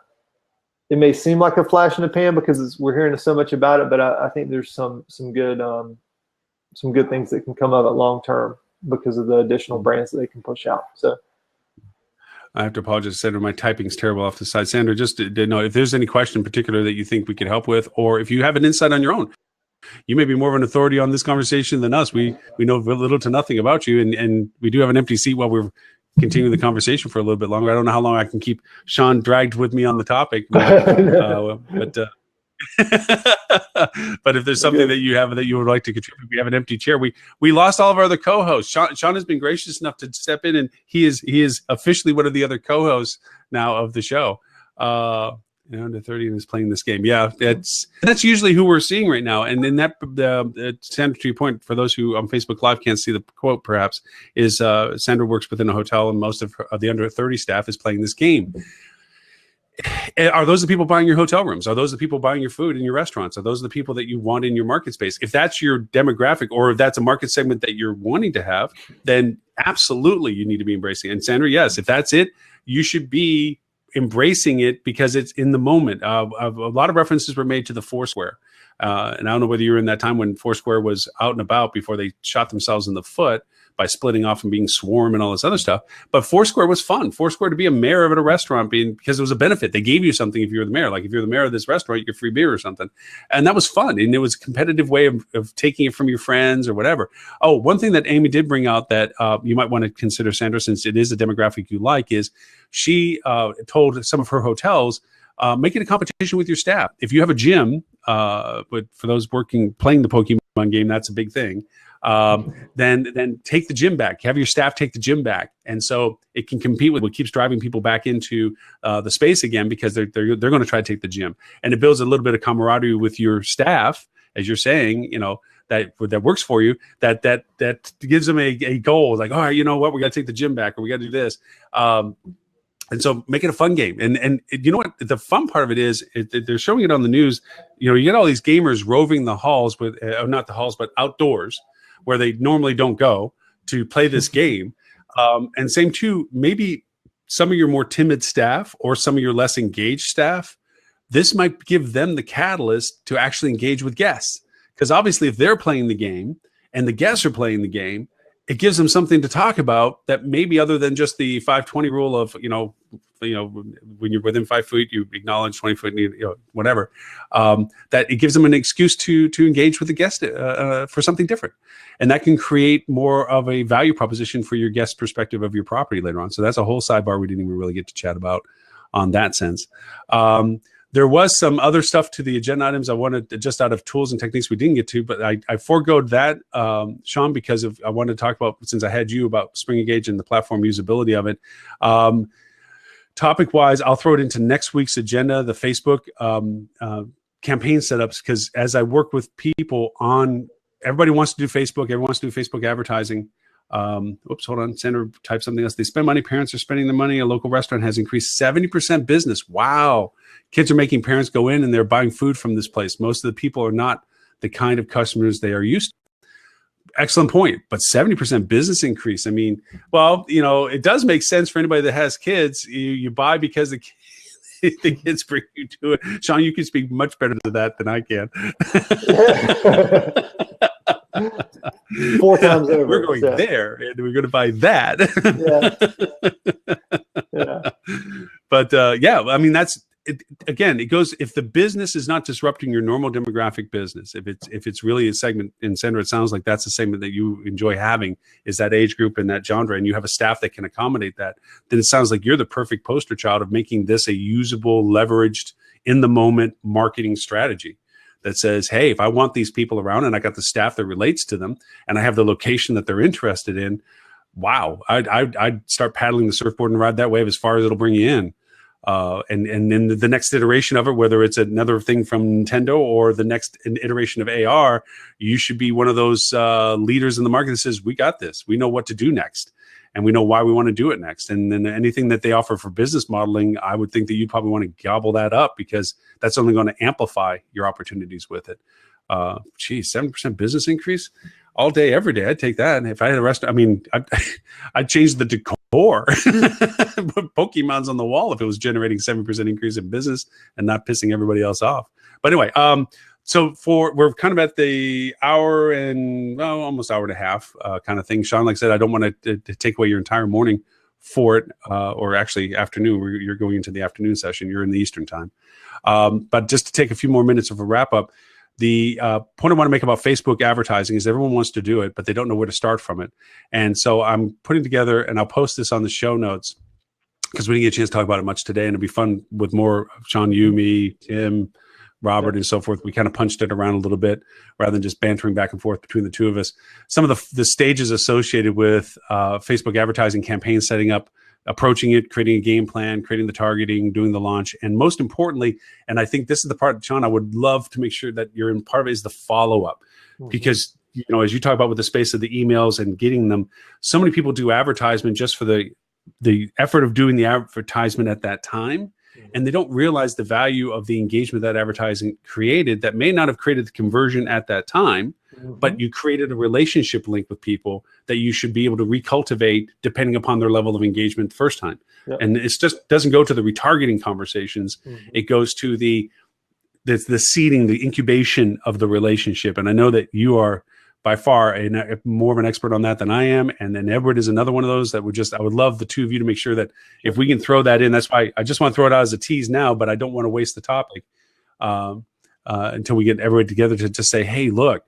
It may seem like a flash in the pan because we're hearing so much about it, but I think there's some good things that can come of it long term because of the additional brands that they can push out. So I have to apologize, Sandra. My typing's terrible off the side. Sandra, just to know if there's any question in particular that you think we could help with, or if you have an insight on your own. You may be more of an authority on this conversation than us. We know little to nothing about you, and we do have an empty seat while we're continue the conversation for a little bit longer. I don't know how long I can keep Shawn dragged with me on the topic, but if there's something that you have that you would like to contribute, we have an empty chair. We lost all of our other co-hosts. Shawn has been gracious enough to step in, and he is officially one of the other co-hosts now of the show. Under 30 and is playing this game. Yeah, that's usually who we're seeing right now. And in that, Sandra, to your point, for those who on Facebook Live can't see the quote, perhaps, is Sandra works within a hotel, and most of the under 30 staff is playing this game. are those the people buying your hotel rooms? Are those the people buying your food in your restaurants? Are those the people that you want in your market space? If that's your demographic, or if that's a market segment that you're wanting to have, then absolutely you need to be embracing it. And Sandra, yes, if that's it, you should be embracing it because it's in the moment. A lot of references were made to the Foursquare. And I don't know whether you were in that time when Foursquare was out and about before they shot themselves in the foot by splitting off and being swarm and all this other stuff. But Foursquare was fun. Foursquare to be a mayor of a restaurant because it was a benefit. They gave you something if you were the mayor. Like if you're the mayor of this restaurant, you get free beer or something. And that was fun. And it was a competitive way of taking it from your friends or whatever. Oh, one thing that Aimee did bring out that you might want to consider, Sandra, since it is a demographic you like, is she told some of her hotels, make it a competition with your staff. If you have a gym, but for those playing the Pokemon game, that's a big thing. Then take the gym back. Have your staff take the gym back, and so it can compete with what keeps driving people back into the space again because they're going to try to take the gym, and it builds a little bit of camaraderie with your staff, as you're saying, that works for you. That gives them a goal, like, all right, you know what, we got to take the gym back, or we got to do this. And so make it a fun game. And you know what? The fun part of it is they're showing it on the news. You get all these gamers roving the halls with, not the halls, but outdoors where they normally don't go to play this game. And same too, maybe some of your more timid staff or some of your less engaged staff, this might give them the catalyst to actually engage with guests. Because obviously if they're playing the game and the guests are playing the game, it gives them something to talk about that maybe other than just the 520 rule of, when you're within 5 feet, you acknowledge 20 foot, whatever, that it gives them an excuse to engage with the guest for something different. And that can create more of a value proposition for your guest perspective of your property later on. So that's a whole sidebar we didn't even really get to chat about on that sense. There was some other stuff to the agenda items I wanted to, just out of tools and techniques we didn't get to, but I foregoed that, Shawn, because I wanted to talk about, since I had you, about Spring Engage and the platform usability of it. Topic-wise, I'll throw it into next week's agenda, the Facebook campaign setups, because as I work with people on, everybody wants to do Facebook, everyone wants to do Facebook advertising. Oops, hold on. Sandra typed something else. They spend money. Parents are spending the money. A local restaurant has increased 70% business. Wow. Kids are making parents go in and they're buying food from this place. Most of the people are not the kind of customers they are used to. Excellent point. But 70% business increase. I mean, well, it does make sense for anybody that has kids. You buy because the kids bring you to it. Shawn, you can speak much better to that than I can. 4 times over. We're going there, and we're going to buy that. Yeah. But I mean, that's it. Again, it goes, if the business is not disrupting your normal demographic business, if it's really a segment, and Sandra, it sounds like that's a segment that you enjoy having, is that age group and that genre, and you have a staff that can accommodate that, then it sounds like you're the perfect poster child of making this a usable, leveraged, in the moment marketing strategy that says, hey, if I want these people around and I got the staff that relates to them and I have the location that they're interested in, wow, I'd start paddling the surfboard and ride that wave as far as it'll bring you in. And then the next iteration of it, whether it's another thing from Nintendo or the next iteration of AR, you should be one of those leaders in the market that says, we got this. We know what to do next. And we know why we want to do it next. And then anything that they offer for business modeling, I would think that you probably want to gobble that up because that's only going to amplify your opportunities with it. 7% business increase all day, every day. I'd take that. And if I had a restaurant, I mean, I'd change the decor, put Pokemons on the wall if it was generating 7% increase in business and not pissing everybody else off. But anyway, so we're kind of at the hour and almost hour and a half kind of thing. Shawn, like I said, I don't want to take away your entire morning for it, or actually afternoon. You're going into the afternoon session. You're in the Eastern time. But just to take a few more minutes of a wrap up, the point I want to make about Facebook advertising is everyone wants to do it, but they don't know where to start from it. And so I'm putting together, and I'll post this on the show notes because we didn't get a chance to talk about it much today, and it'd be fun with more Shawn, you, me, Tim, Robert, and so forth. We kind of punched it around a little bit rather than just bantering back and forth between the two of us. Some of the stages associated with Facebook advertising campaign setting up, approaching it, creating a game plan, creating the targeting, doing the launch, and most importantly, and I think this is the part, Shawn, I would love to make sure that you're in part of it, is the follow-up. Mm-hmm. Because, as you talk about with the space of the emails and getting them, so many people do advertisement just for the effort of doing the advertisement at that time. and they don't realize the value of the engagement that advertising created that may not have created the conversion at that time, but you created a relationship link with people that you should be able to recultivate depending upon their level of engagement the first time. And it just doesn't go to the retargeting conversations. It goes to the seeding, the incubation of the relationship. And I know that you are by far more of an expert on that than I am. And then Edward is another one of those that I would love the two of you to make sure that if we can throw that in, that's why I just want to throw it out as a tease now, but I don't want to waste the topic until we get everybody together to just say, hey, look,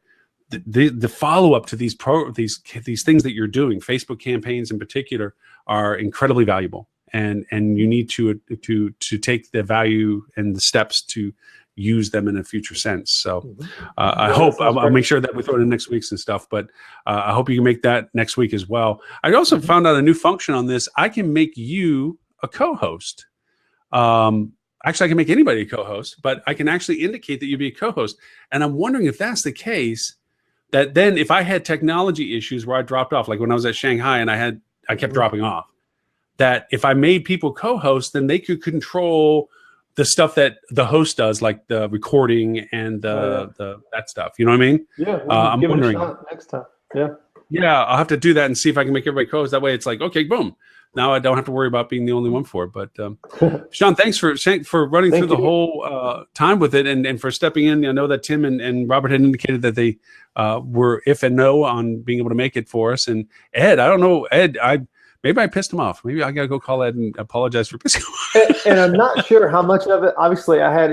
the follow-up to these things that you're doing, Facebook campaigns in particular, are incredibly valuable. And you need to take the value and the steps to use them in a future sense. So I hope I'll make sure that we throw it in next week's and stuff, but I hope you can make that next week as well. I also found out a new function on this. I can make you a co-host. Actually, I can make anybody a co-host, but I can actually indicate that you'd be a co-host. And I'm wondering if that's the case, that then if I had technology issues where I dropped off, like when I was at Shanghai and I kept dropping off, that if I made people co-host, then they could control the stuff that the host does, like the recording and the that stuff. You know what I mean? Yeah. I'm wondering it a shot next time. Yeah. Yeah, I'll have to do that and see if I can make everybody co-host. That way, it's like, okay, boom. Now I don't have to worry about being the only one for it. But Shawn, thanks for running through the whole time with it and for stepping in. I know that Tim and Robert had indicated that they were if and no on being able to make it for us. And Ed, I don't know, Ed, maybe I pissed him off. Maybe I got to go call Ed and apologize for pissing him off. And I'm not sure how much of it. Obviously, I had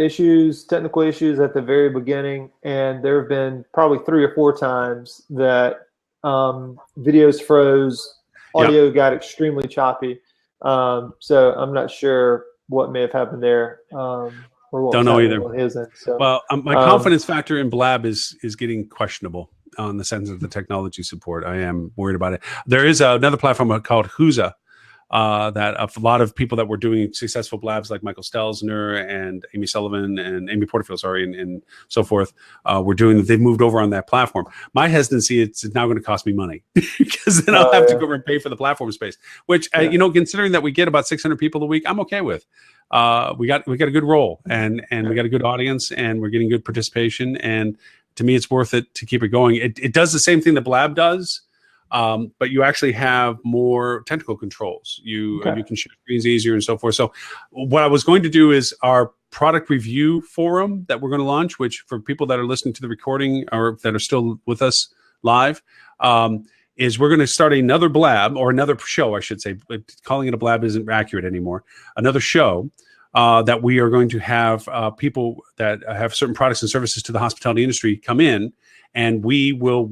technical issues at the very beginning, and there have been probably 3 or 4 times that videos froze, audio got extremely choppy. So I'm not sure what may have happened there. Or what don't know either. On his end, so. Well, my confidence factor in Blab is getting questionable on the sense of the technology support. I am worried about it. There is another platform called Whoza that a lot of people that were doing successful Blabs like Michael Stelzner and Amy Sullivan and Amy Porterfield, and so forth, were doing. They've moved over on that platform. My hesitancy, it's now going to cost me money because then I'll have to go over and pay for the platform space, which, considering that we get about 600 people a week, I'm okay with. We got a good role and we got a good audience and we're getting good participation. And to me, it's worth it to keep it going. It does the same thing that Blab does, but you actually have more technical controls. You can share screens easier and so forth. So what I was going to do is our product review forum that we're going to launch, which for people that are listening to the recording or that are still with us live, is we're going to start another Blab, or another show, I should say. Calling it a Blab isn't accurate anymore. Another show that we are going to have people that have certain products and services to the hospitality industry come in, and we will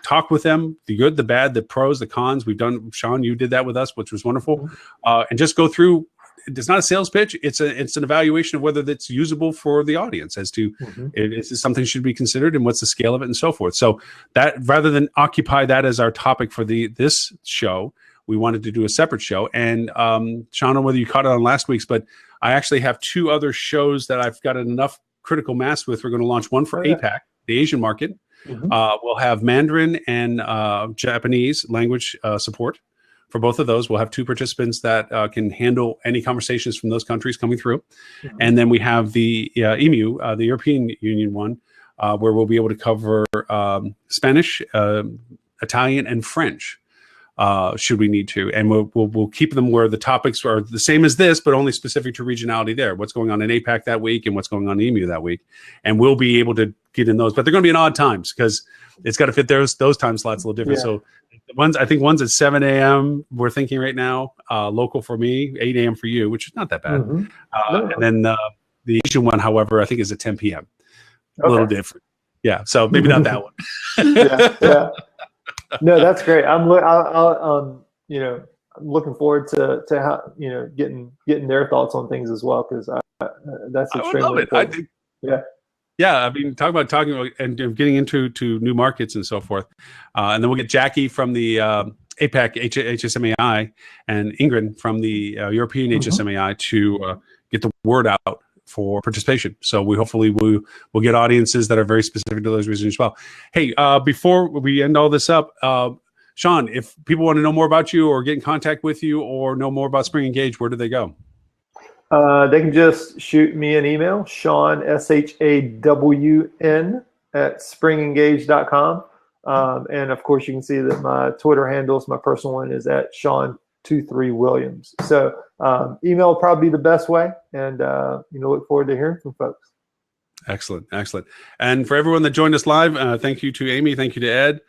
talk with them, the good, the bad, the pros, the cons. We've done, Shawn, you did that with us, which was wonderful, and just go through. It's not a sales pitch. It's an evaluation of whether that's usable for the audience as to is this something should be considered and what's the scale of it and so forth. So that rather than occupy that as our topic for this show, we wanted to do a separate show. And Shawn, I don't know whether you caught it on last week's, but I actually have 2 other shows that I've got enough critical mass with. We're going to launch one for APAC, the Asian market. We'll have Mandarin and Japanese language support. For both of those, we'll have 2 participants that can handle any conversations from those countries coming through. And then we have the EMU, the European Union one, where we'll be able to cover Spanish, Italian, and French, should we need to. And we'll keep them where the topics are the same as this, but only specific to regionality there. What's going on in APAC that week and what's going on in EMU that week. And we'll be able to get in those. But they're going to be in odd times because it's got to fit those time slots a little different. So I think one's at 7 a.m. We're thinking right now, local for me, 8 a.m. for you, which is not that bad. And then the Asian one, however, I think is at 10 p.m. A little different. Yeah. So maybe not that one. No, that's great. I'm looking forward to how, getting their thoughts on things as well, because that's extremely important. Yeah, I mean, talking about and getting into new markets and so forth, and then we'll get Jackie from the APAC HSMAI and Ingrid from the European HSMAI to get the word out for participation. So we'll get audiences that are very specific to those reasons as well. Hey, before we end all this up, Shawn, if people want to know more about you or get in contact with you or know more about Spring Engage, where do they go? They can just shoot me an email, Shawn, SHAWN, at springengage.com. And of course, you can see that my Twitter handles, my personal one is at Shawn23Williams. So email will probably be the best way. And, look forward to hearing from folks. Excellent. Excellent. And for everyone that joined us live, thank you to Aimee. Thank you to Ed.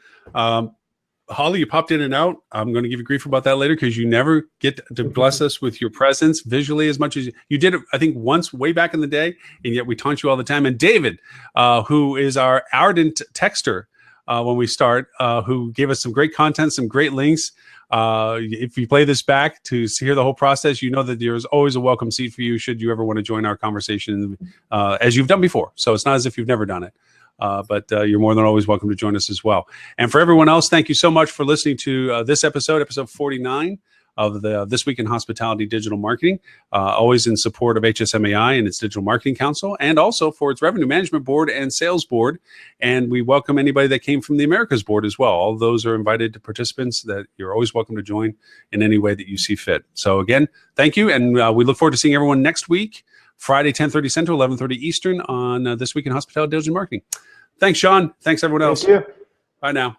Holly, you popped in and out. I'm going to give you grief about that later because you never get to bless us with your presence visually as much as you did it, I think, once way back in the day, and yet we taunt you all the time. And David, who is our ardent texter when we start, who gave us some great content, some great links. If you play this back to hear the whole process, you know that there's always a welcome seat for you should you ever want to join our conversation as you've done before. So it's not as if you've never done it. But you're more than always welcome to join us as well. And for everyone else, thank you so much for listening to this episode 49 of the This Week in Hospitality Digital Marketing, always in support of HSMAI and its Digital Marketing Council, and also for its Revenue Management Board and Sales Board. And we welcome anybody that came from the Americas Board as well. All those are invited to participants that you're always welcome to join in any way that you see fit. So again, thank you. And we look forward to seeing everyone next week, Friday, 10:30 Central, 11:30 Eastern on This Week in Hospitality Digital Marketing. Thanks, Shawn. Thanks, everyone else. Thank you. Bye now.